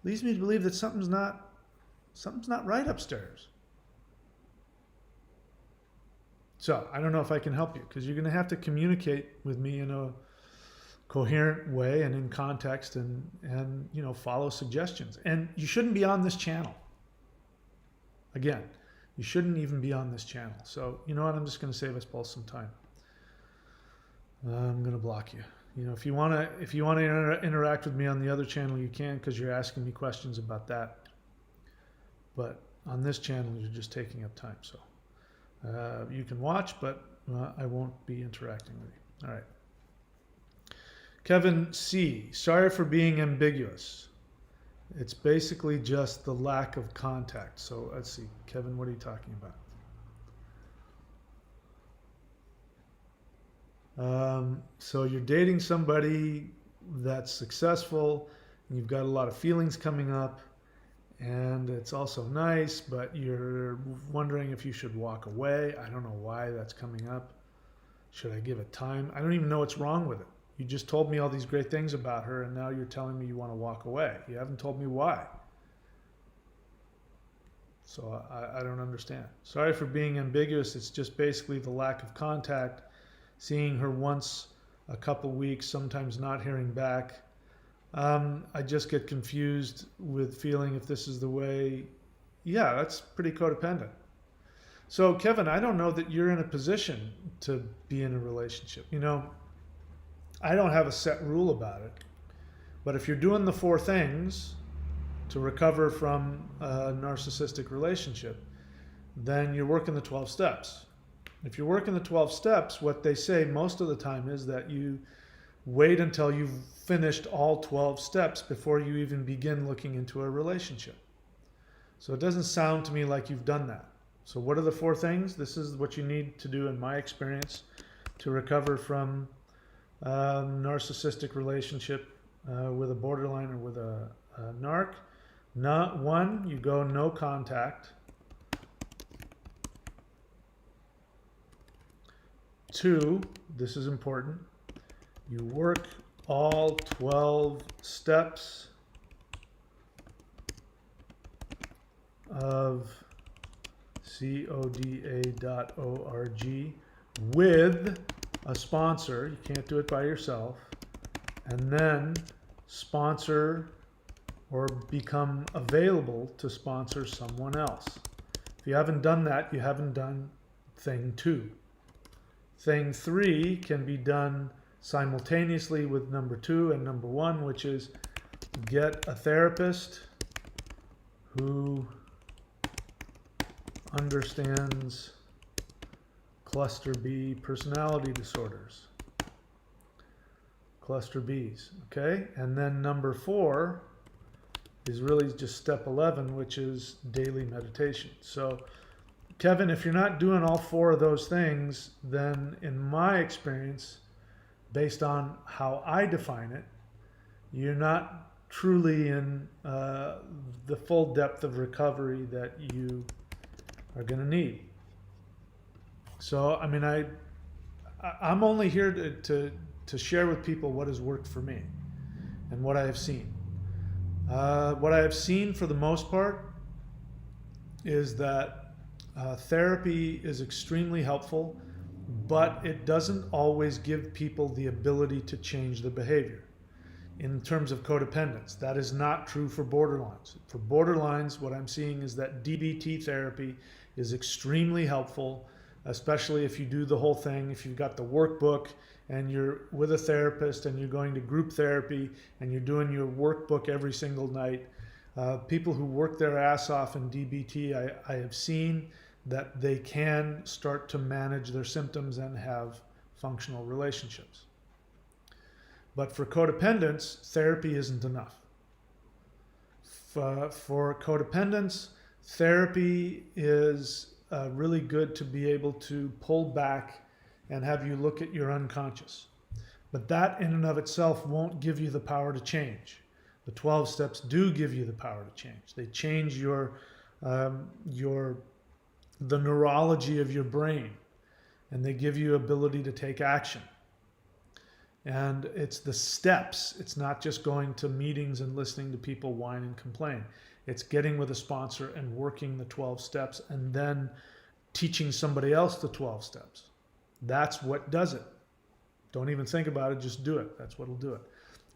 Leads me to believe that something's not right upstairs. So I don't know if I can help you, because you're going to have to communicate with me in a coherent way and in context, and follow suggestions. And you shouldn't be on this channel. Again, you shouldn't even be on this channel. So you know what? I'm just going to save us both some time. I'm going to block you. If you want to interact with me on the other channel, you can, because you're asking me questions about that. But on this channel, you're just taking up time. So you can watch, but I won't be interacting with you. All right. Kevin C. Sorry for being ambiguous. It's basically just the lack of contact. So let's see. Kevin, what are you talking about? So you're dating somebody that's successful, and you've got a lot of feelings coming up, and it's also nice, but you're wondering if you should walk away. I don't know why that's coming up. Should I give it time? I don't even know what's wrong with it. You just told me all these great things about her, and now you're telling me you want to walk away. You haven't told me why. So I don't understand. Sorry for being ambiguous. It's just basically the lack of contact, seeing her once a couple weeks, sometimes not hearing back. I just get confused with feeling if this is the way. Yeah, that's pretty codependent. So Kevin, I don't know that you're in a position to be in a relationship. I don't have a set rule about it, but if you're doing the 4 things to recover from a narcissistic relationship, then you're working the 12 steps. If you're working the 12 steps, what they say most of the time is that you wait until you've finished all 12 steps before you even begin looking into a relationship. So it doesn't sound to me like you've done that. So what are the 4 things? This is what you need to do, in my experience, to recover from a narcissistic relationship with a borderline or with a narc. 1, you go no contact. 2, this is important, you work all 12 steps of CODA.org with a sponsor. You can't do it by yourself. And then sponsor or become available to sponsor someone else. If you haven't done that, you haven't done thing 2. Thing 3 can be done simultaneously with number 2 and number 1, which is get a therapist who understands cluster B personality disorders. Cluster Bs, okay? And then number 4 is really just step 11, which is daily meditation. So Kevin, if you're not doing all 4 of those things, then in my experience, based on how I define it, you're not truly in the full depth of recovery that you are going to need. So, I mean, I'm only here to share with people what has worked for me. and what I have seen. What I have seen for the most part is that therapy is extremely helpful, but it doesn't always give people the ability to change their behavior. In terms of codependence, that is not true for borderlines. For borderlines, what I'm seeing is that DBT therapy is extremely helpful, especially if you do the whole thing, if you've got the workbook and you're with a therapist and you're going to group therapy and you're doing your workbook every single night. People who work their ass off in DBT, I have seen that they can start to manage their symptoms and have functional relationships. But for codependence, therapy isn't enough. For codependence, therapy is really good to be able to pull back and have you look at your unconscious. But that in and of itself won't give you the power to change. The 12 steps do give you the power to change. They change the neurology of your brain, and they give you ability to take action. And it's the steps. It's not just going to meetings and listening to people whine and complain. It's getting with a sponsor and working the 12 steps and then teaching somebody else the 12 steps. That's what does it. Don't even think about it, just do it. That's what'll do it.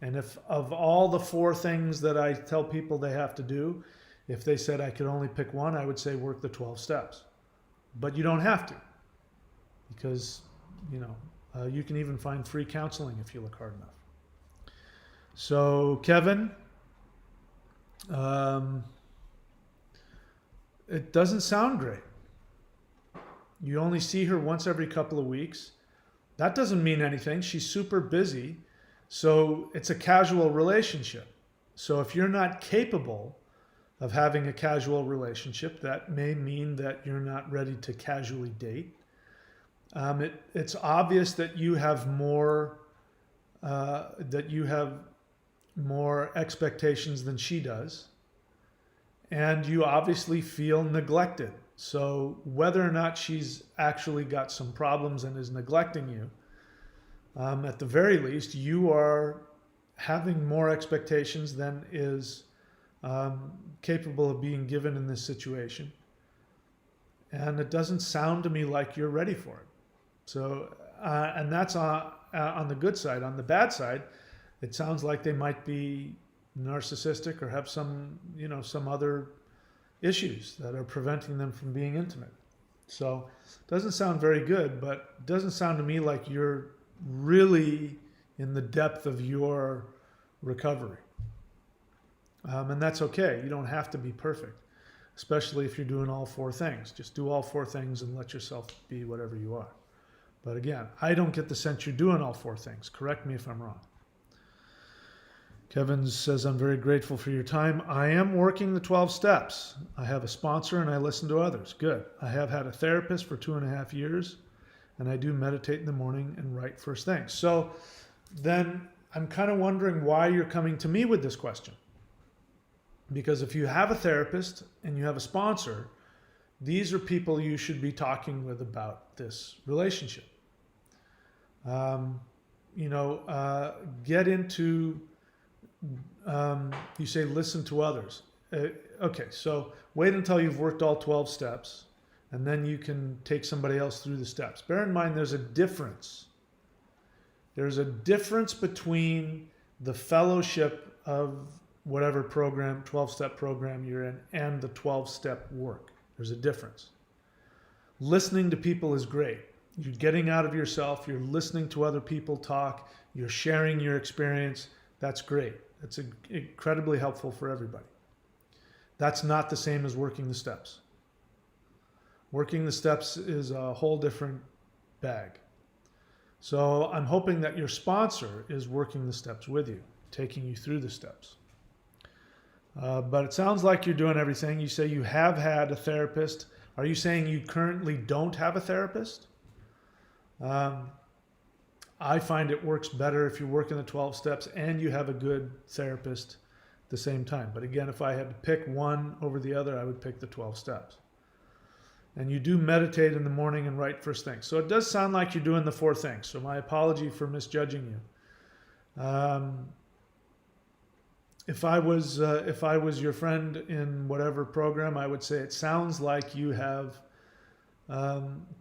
And if of all the 4 things that I tell people they have to do, if they said I could only pick one, I would say work the 12 steps. But you don't have to, because, you can even find free counseling if you look hard enough. So, Kevin, it doesn't sound great. You only see her once every couple of weeks. That doesn't mean anything. She's super busy. So it's a casual relationship. So if you're not capable of having a casual relationship, that may mean that you're not ready to casually date. It's obvious that you have more expectations than she does, and you obviously feel neglected. So whether or not she's actually got some problems and is neglecting you, at the very least, you are having more expectations than is capable of being given in this situation. And it doesn't sound to me like you're ready for it. So, and that's on the good side. On the bad side, it sounds like they might be narcissistic or have some other issues that are preventing them from being intimate. So it doesn't sound very good, but it doesn't sound to me like you're really in the depth of your recovery. And that's okay. You don't have to be perfect, especially if you're doing all 4 things. Just do all 4 things and let yourself be whatever you are. But again, I don't get the sense you're doing all 4 things. Correct me if I'm wrong. Kevin says, I'm very grateful for your time. I am working the 12 steps. I have a sponsor and I listen to others. Good. I have had a therapist for 2.5 years, and I do meditate in the morning and write first thing. So then I'm kind of wondering why you're coming to me with this question. Because if you have a therapist and you have a sponsor, these are people you should be talking with about this relationship. Get into, you say, listen to others. Okay, so wait until you've worked all 12 steps, and then you can take somebody else through the steps. Bear in mind, there's a difference. There's a difference between the fellowship of whatever program, 12-step program you're in, and the 12-step work. There's a difference. Listening to people is great. You're getting out of yourself. You're listening to other people talk. You're sharing your experience. That's great. That's incredibly helpful for everybody. That's not the same as working the steps. Working the steps is a whole different bag. So I'm hoping that your sponsor is working the steps with you, taking you through the steps. But it sounds like you're doing everything. You say you have had a therapist. Are you saying you currently don't have a therapist? I find it works better if you're working the 12 steps and you have a good therapist at the same time. But again, if I had to pick one over the other, I would pick the 12 steps. And you do meditate in the morning and write first thing. So it does sound like you're doing the 4 things. So my apology for misjudging you. if I was your friend in whatever program, I would say it sounds like you have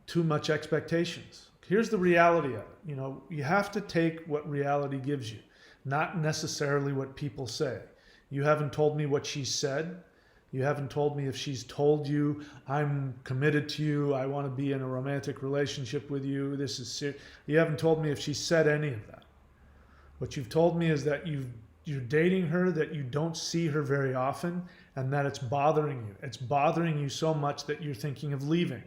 too much expectations. Here's the reality of it. You know, you have to take what reality gives you, not necessarily what people say. You haven't told me what she said. You haven't told me if she's told you, I'm committed to you, I want to be in a romantic relationship with you, this is serious. You haven't told me if she said any of that. What you've told me is that you're dating her, that you don't see her very often, and that it's bothering you. It's bothering you so much that you're thinking of leaving.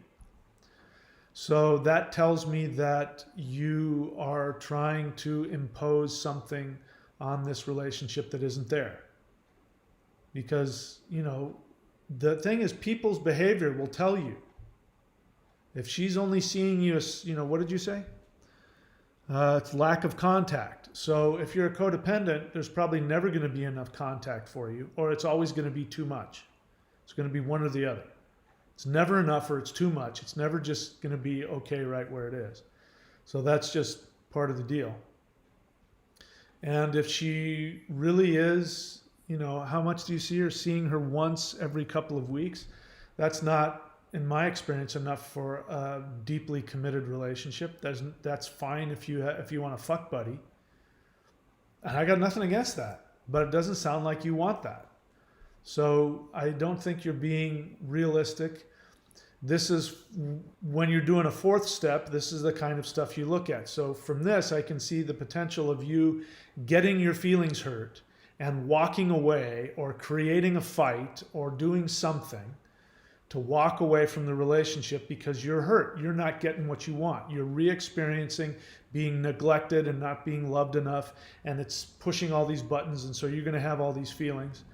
So that tells me that you are trying to impose something on this relationship that isn't there. Because, you know, the thing is, people's behavior will tell you. If she's only seeing you as, you know, what did you say? It's lack of contact. So if you're a codependent, there's probably never going to be enough contact for you, or it's always going to be too much. It's going to be one or the other. It's never enough or it's too much. It's never just going to be okay right where it is. So that's just part of the deal. And if she really is, you know, how much do you see her? Seeing her once every couple of weeks, that's not, in my experience, enough for a deeply committed relationship. That's fine if you want a fuck buddy. And I got nothing against that, but it doesn't sound like you want that. So I don't think you're being realistic. This is, when you're doing a fourth step, this is the kind of stuff you look at. So from this, I can see the potential of you getting your feelings hurt and walking away, or creating a fight, or doing something to walk away from the relationship because you're hurt. You're not getting what you want. You're re-experiencing being neglected and not being loved enough, and it's pushing all these buttons, and so you're going to have all these feelings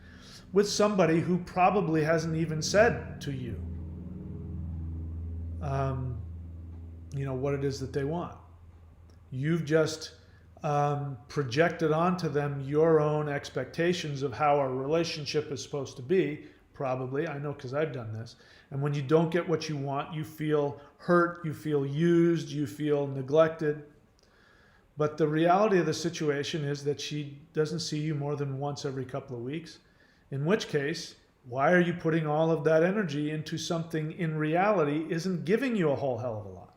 with somebody who probably hasn't even said to you, you know, what it is that they want. You've just projected onto them your own expectations of how a relationship is supposed to be, probably. I know because I've done this. And when you don't get what you want, you feel hurt, you feel used, you feel neglected. But the reality of the situation is that she doesn't see you more than once every couple of weeks, in which case, why are you putting all of that energy into something in reality isn't giving you a whole hell of a lot?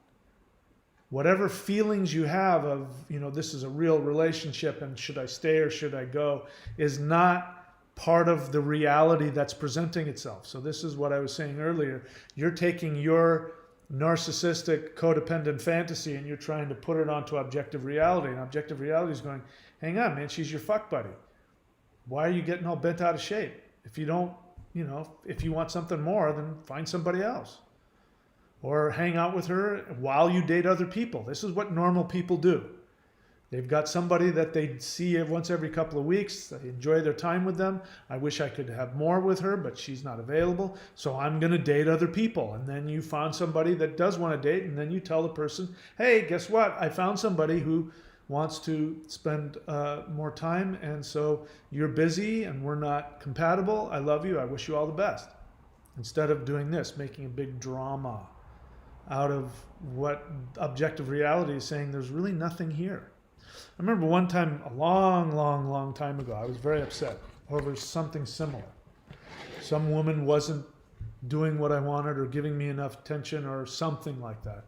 Whatever feelings you have of, you know, this is a real relationship and should I stay or should I go, is not part of the reality that's presenting itself. So this is what I was saying earlier. You're taking your narcissistic codependent fantasy and you're trying to put it onto objective reality. And objective reality is going, hang on, man, she's your fuck buddy. Why are you getting all bent out of shape? If you don't, you know, if you want something more, then find somebody else. Or hang out with her while you date other people. This is what normal people do. They've got somebody that they see once every couple of weeks. They enjoy their time with them. I wish I could have more with her, but she's not available. So I'm going to date other people. And then you found somebody that does want to date. And then you tell the person, hey, guess what? I found somebody who wants to spend more time. And so you're busy and we're not compatible. I love you. I wish you all the best. Instead of doing this, making a big drama out of what objective reality is saying, there's really nothing here. I remember one time, a long time ago, I was very upset over something similar. Some woman wasn't doing what I wanted or giving me enough attention or something like that.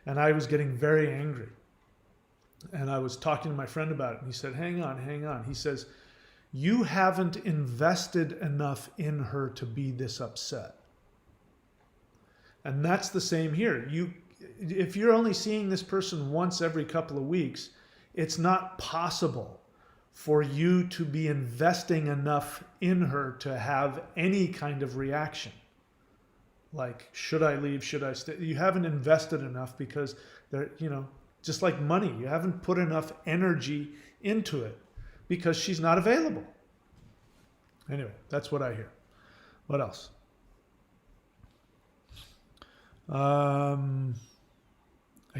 And I was getting very angry. And I was talking to my friend about it, and he said, hang on. He says, you haven't invested enough in her to be this upset. And that's the same here. If you're only seeing this person once every couple of weeks, it's not possible for you to be investing enough in her to have any kind of reaction. Like, should I leave? Should I stay? You haven't invested enough because they're, you know, just like money, you haven't put enough energy into it because she's not available. Anyway, that's what I hear. What else? I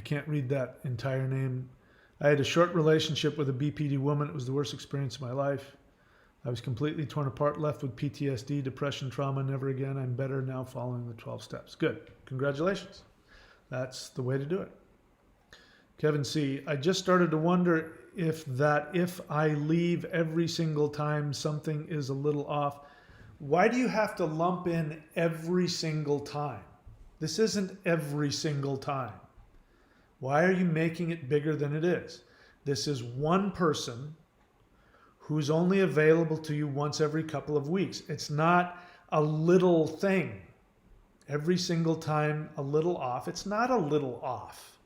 can't read that entire name. I had a short relationship with a BPD woman. It was the worst experience of my life. I was completely torn apart, left with PTSD, depression, trauma, never again. I'm better now following the 12 steps. Good. Congratulations. That's the way to do it. Kevin C. I just started to wonder if I leave every single time something is a little off, why do you have to lump in every single time? This isn't every single time. Why are you making it bigger than it is? This is one person who's only available to you once every couple of weeks. It's not a little thing. Every single time a little off. It's not a little off.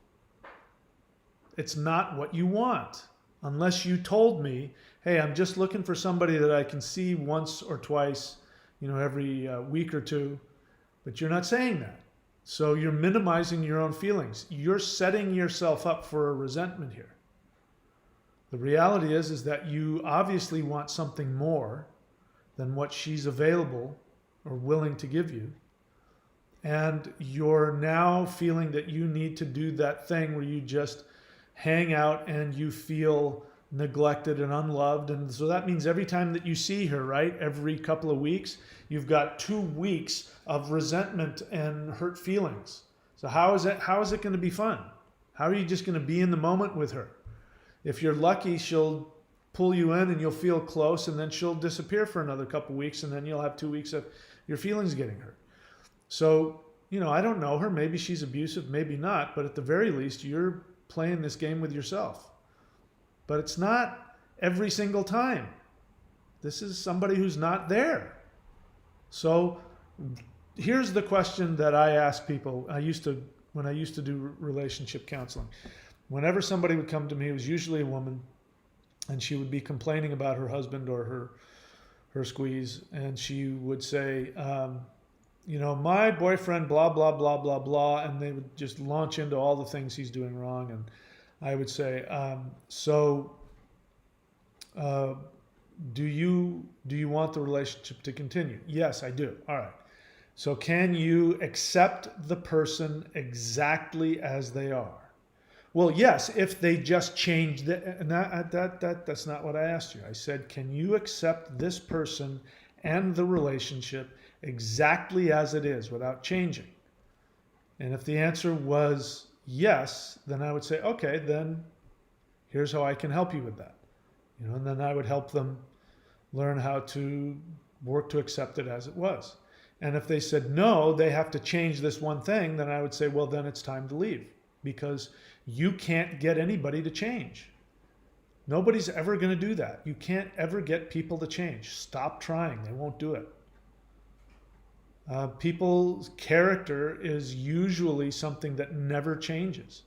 It's not what you want. Unless you told me, hey, I'm just looking for somebody that I can see once or twice, every week or two. But you're not saying that. So you're minimizing your own feelings. You're setting yourself up for a resentment here. The reality is that you obviously want something more than what she's available or willing to give you. And you're now feeling that you need to do that thing where you just hang out and you feel neglected and unloved. And so that means every time that you see her, right, every couple of weeks, you've got 2 weeks of resentment and hurt feelings. So how is it going to be fun? How are you just going to be in the moment with her? If you're lucky, she'll pull you in and you'll feel close, and then she'll disappear for another couple of weeks, and then you'll have 2 weeks of your feelings getting hurt. So, I don't know her. Maybe she's abusive, maybe not. But at the very least, you're playing this game with yourself. But it's not every single time. This is somebody who's not there. So here's the question that I ask people. When I used to do relationship counseling. Whenever somebody would come to me, it was usually a woman, and she would be complaining about her husband or her squeeze, and she would say, my boyfriend, blah, blah, blah, blah, blah, and they would just launch into all the things he's doing wrong. And I would say, do you want the relationship to continue? Yes, I do. All right. So can you accept the person exactly as they are? Well, yes, if they just change that's not what I asked you. I said, can you accept this person and the relationship exactly as it is without changing? And if the answer was yes, then I would say, okay, then here's how I can help you with that. And then I would help them learn how to work to accept it as it was. And if they said no, they have to change this one thing, then I would say, well, then it's time to leave, because you can't get anybody to change. Nobody's ever going to do that. You can't ever get people to change. Stop trying. They won't do it. People's character is usually something that never changes.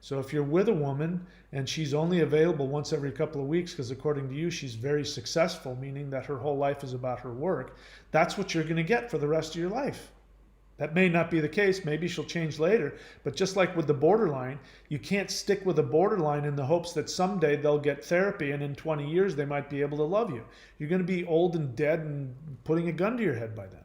So if you're with a woman and she's only available once every couple of weeks because according to you she's very successful, meaning that her whole life is about her work, that's what you're going to get for the rest of your life. That may not be the case. Maybe she'll change later. But just like with the borderline, you can't stick with a borderline in the hopes that someday they'll get therapy and in 20 years they might be able to love you. You're going to be old and dead and putting a gun to your head by then.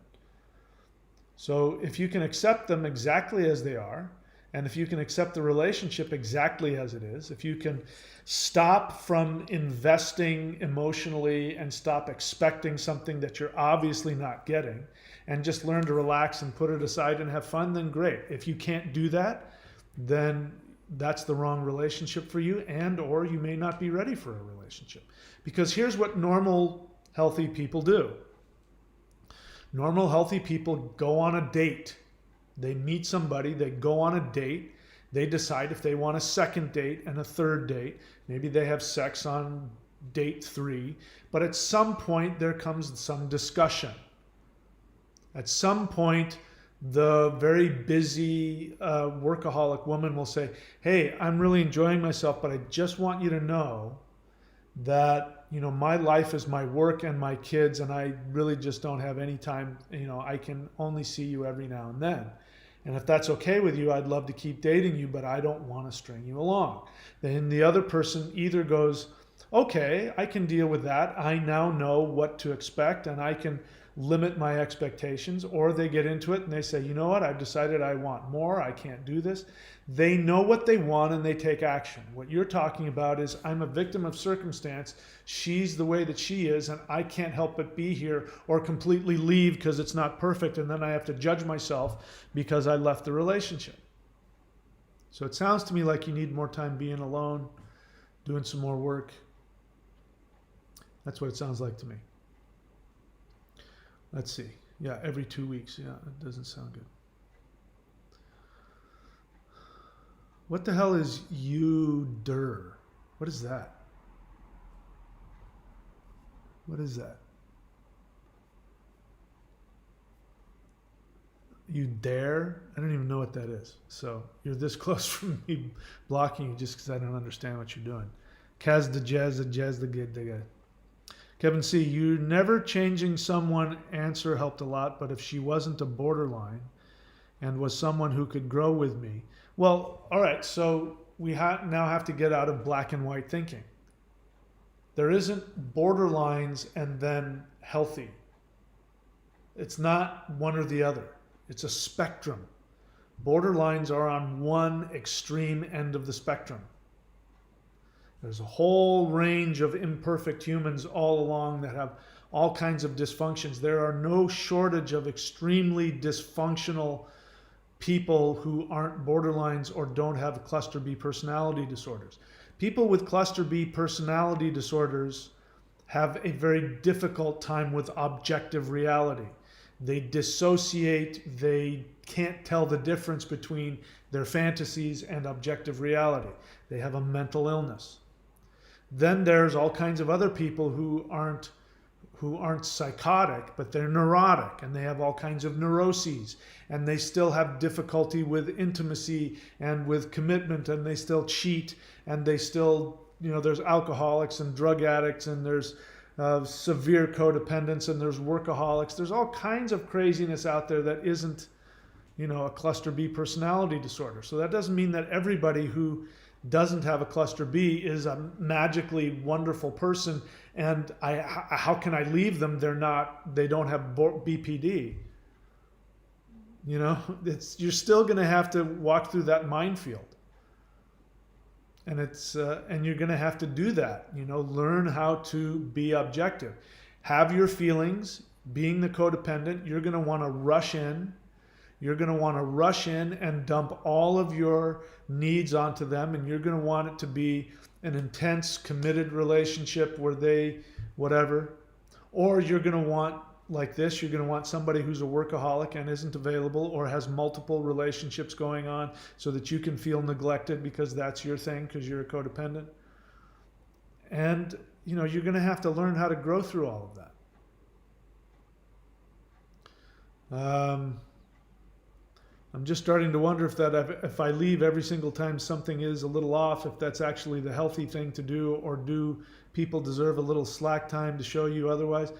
So if you can accept them exactly as they are, and if you can accept the relationship exactly as it is, if you can stop from investing emotionally and stop expecting something that you're obviously not getting, and just learn to relax and put it aside and have fun, then great. If you can't do that, then that's the wrong relationship for you, and or you may not be ready for a relationship. Because here's what normal, healthy people do. Normal, healthy people go on a date. They meet somebody, they go on a date, they decide if they want a second date and a third date. Maybe they have sex on date 3, but at some point there comes some discussion. At some point, the very busy workaholic woman will say, hey, I'm really enjoying myself, but I just want you to know that my life is my work and my kids, and I really just don't have any time. I can only see you every now and then. And if that's okay with you, I'd love to keep dating you, but I don't want to string you along. Then the other person either goes, okay, I can deal with that. I now know what to expect and I can limit my expectations, or they get into it and they say, you know what, I've decided I want more, I can't do this. They know what they want and they take action. What you're talking about is, I'm a victim of circumstance, she's the way that she is and I can't help but be here, or completely leave because it's not perfect and then I have to judge myself because I left the relationship. So it sounds to me like you need more time being alone. doing some more work. That's what it sounds like to me. Let's see. Yeah, every 2 weeks. Yeah, it doesn't sound good. What the hell is UDER? What is that? What is that? You dare? I don't even know what that is. So you're this close from me blocking you just because I don't understand what you're doing. Kaz the jazz the good the guy. Kevin C, you never changing someone answer helped a lot, but if she wasn't a borderline and was someone who could grow with me. Well, all right, so we now have to get out of black and white thinking. There isn't borderlines and then healthy. It's not one or the other. It's a spectrum. Borderlines are on one extreme end of the spectrum. There's a whole range of imperfect humans all along that have all kinds of dysfunctions. There are no shortage of extremely dysfunctional people who aren't borderlines or don't have cluster B personality disorders. People with cluster B personality disorders have a very difficult time with objective reality. They dissociate, they can't tell the difference between their fantasies and objective reality. They have a mental illness. Then there's all kinds of other people who aren't psychotic, but they're neurotic and they have all kinds of neuroses and they still have difficulty with intimacy and with commitment and they still cheat and they still, there's alcoholics and drug addicts and there's severe codependence and there's workaholics. There's all kinds of craziness out there that isn't, a cluster B personality disorder. So that doesn't mean that everybody who doesn't have a cluster B is a magically wonderful person and how can I leave them? They don't have BPD. You're still going to have to walk through that minefield. And and you're going to have to do that, learn how to be objective. Have your feelings. Being the codependent, you're going to want to rush in. You're going to want to rush in and dump all of your needs onto them, and you're going to want it to be an intense, committed relationship where whatever. Or you're going to want, like this, you're going to want somebody who's a workaholic and isn't available or has multiple relationships going on so that you can feel neglected because that's your thing because you're a codependent. And, you're going to have to learn how to grow through all of that. I'm just starting to wonder if I leave every single time something is a little off, if that's actually the healthy thing to do, or do people deserve a little slack time to show you otherwise?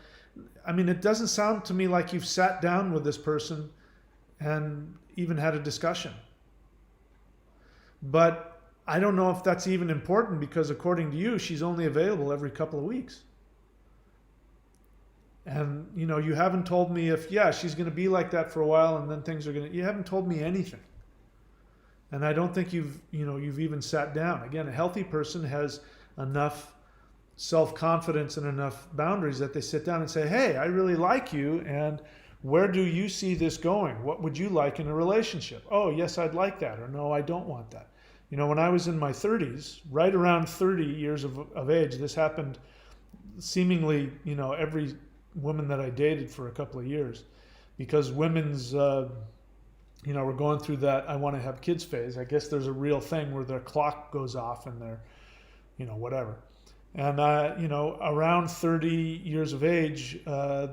I mean, it doesn't sound to me like you've sat down with this person and even had a discussion. But I don't know if that's even important because according to you, she's only available every couple of weeks. And, you haven't told me if, she's going to be like that for a while and then things are going to, you haven't told me anything. And I don't think you've even sat down. Again, a healthy person has enough self-confidence and enough boundaries that they sit down and say, hey, I really like you. And where do you see this going? What would you like in a relationship? Oh, yes, I'd like that. Or no, I don't want that. When I was in my 30s, right around 30 years of age, this happened seemingly, every woman that I dated for a couple of years, because women's, we're going through that I want to have kids phase. I guess there's a real thing where their clock goes off and they're, whatever. And, around 30 years of age,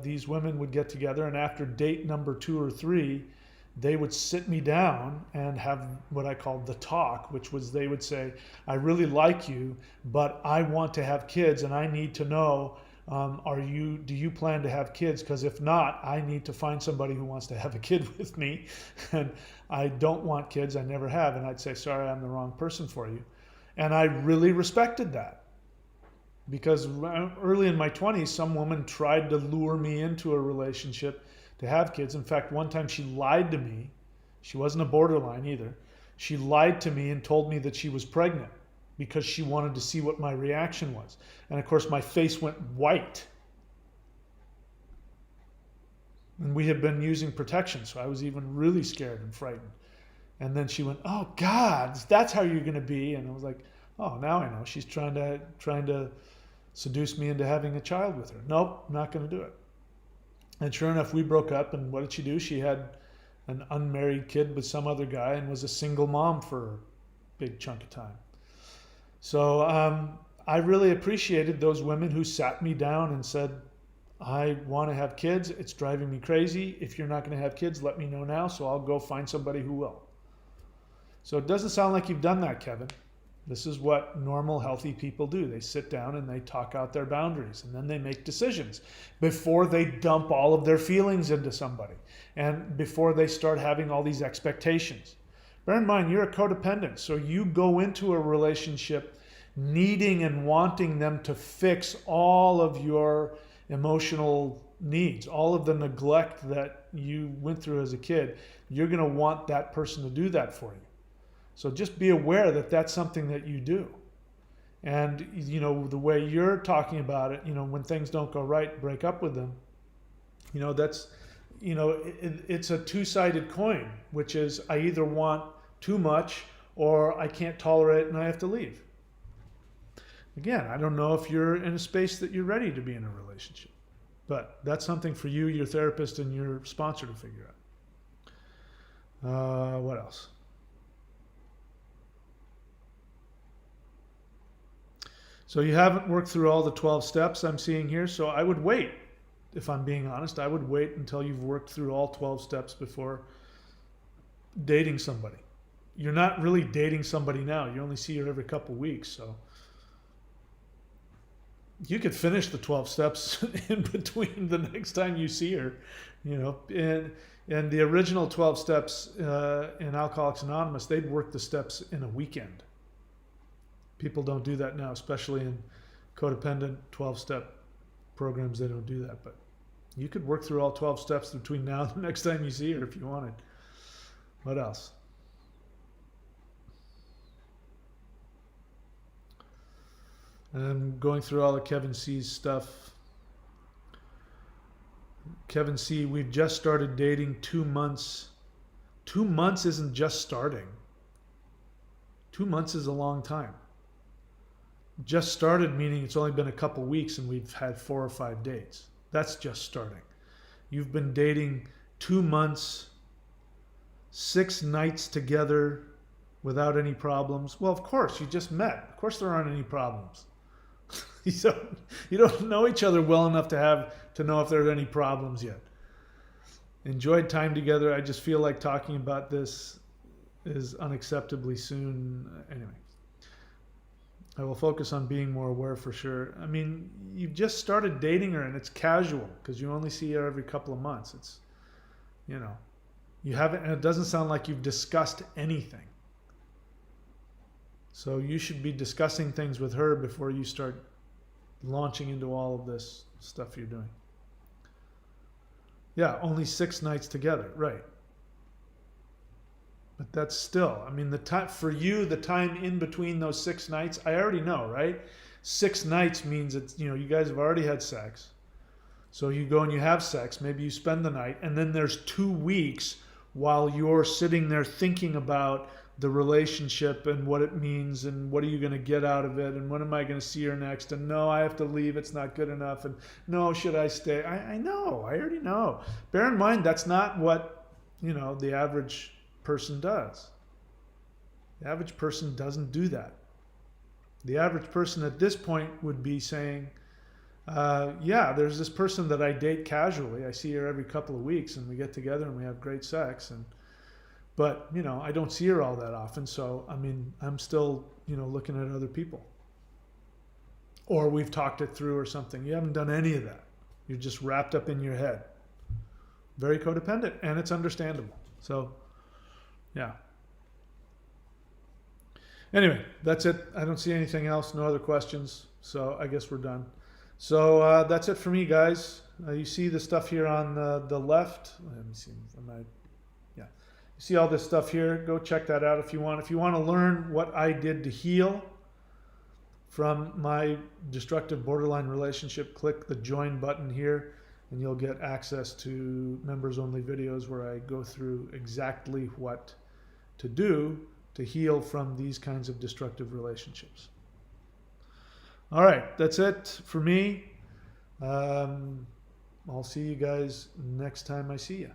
these women would get together and after date number 2 or 3, they would sit me down and have what I called the talk, which was they would say, I really like you, but I want to have kids and I need to know, do you plan to have kids? Because if not, I need to find somebody who wants to have a kid with me. And I don't want kids. I never have. And I'd say, sorry, I'm the wrong person for you. And I really respected that. Because early in my 20s, some woman tried to lure me into a relationship to have kids. In fact, one time she lied to me. She wasn't a borderline either. She lied to me and told me that she was pregnant, because she wanted to see what my reaction was. And of course, my face went white. And we had been using protection, so I was even really scared and frightened. And then she went, oh God, that's how you're going to be. And I was like, Oh, now I know. She's trying to seduce me into having a child with her. Nope, I'm not going to do it. And sure enough, we broke up. And what did she do? She had an unmarried kid with some other guy and was a single mom for a big chunk of time. So I really appreciated those women who sat me down and said, I want to have kids. It's driving me crazy. If you're not going to have kids, let me know now, so I'll go find somebody who will. So it doesn't sound like you've done that, Kevin. This is what normal, healthy people do. They sit down and they talk out their boundaries, and then they make decisions before they dump all of their feelings into somebody and before they start having all these expectations. Bear in mind, you're a codependent, so you go into a relationship needing and wanting them to fix all of your emotional needs, all of the neglect that you went through as a kid. You're going to want that person to do that for you. So just be aware that that's something that you do. And, you know, the way you're talking about it, you know, when things don't go right, break up with them. You know, that's, you know, it's a two-sided coin, which is I either want too much or I can't tolerate it and I have to leave. Again, I don't know if you're in a space that you're ready to be in a relationship, but that's something for you, your therapist, and your sponsor to figure out. What else? So you haven't worked through all the 12 steps I'm seeing here, so I would wait. If I'm being honest, I would wait until you've worked through all 12 steps before dating somebody. You're not really dating somebody now. You only see her every couple weeks, so you could finish the 12 steps in between the next time you see her, you know. And the original 12 steps in Alcoholics Anonymous, they'd work the steps in a weekend. People don't do that now, especially in codependent 12-step programs. They don't do that, but you could work through all 12 steps between now and the next time you see her if you wanted. What else? I'm going through all of Kevin C's stuff. Kevin C, we've just started dating 2 months. 2 months isn't just starting. 2 months is a long time. Just started meaning it's only been a couple weeks and we've had 4 or 5 dates. That's just starting. You've been dating 2 months, 6 nights together without any problems. Well, of course, you just met. Of course there aren't any problems. You don't know each other well enough to know if there are any problems yet. Enjoyed time together. I just feel like talking about this is unacceptably soon. Anyway. I will focus on being more aware for sure. I mean, you've just started dating her and it's casual because you only see her every couple of months. It's, you know, you haven't, and it doesn't sound like you've discussed anything. So you should be discussing things with her before you start launching into all of this stuff you're doing. Yeah, only 6 nights together, right. But that's still, I mean, the time for you, the time in between those 6 nights, I already know, right? 6 nights means it's, you know, you guys have already had sex. So you go and you have sex, maybe you spend the night, and then there's 2 weeks while you're sitting there thinking about the relationship and what it means and what are you going to get out of it and when am I going to see her next, and no, I have to leave, it's not good enough, and no, should I stay? I know, I already know. Bear in mind, that's not what, you know, the average person does. The average person doesn't do that. The average person at this point would be saying, yeah, there's this person that I date casually. I see her every couple of weeks and we get together and we have great sex. But, you know, I don't see her all that often. So, I mean, I'm still, you know, looking at other people. Or we've talked it through or something. You haven't done any of that. You're just wrapped up in your head. Very codependent, and it's understandable. So, yeah. Anyway, that's it. I don't see anything else. No other questions. So I guess we're done. So that's it for me, guys. You see the stuff here on the left. Let me see. Yeah. You see all this stuff here. Go check that out if you want. If you want to learn what I did to heal from my destructive borderline relationship, click the join button here and you'll get access to members only videos where I go through exactly what to do to heal from these kinds of destructive relationships. All right, that's it for me. I'll see you guys next time I see you.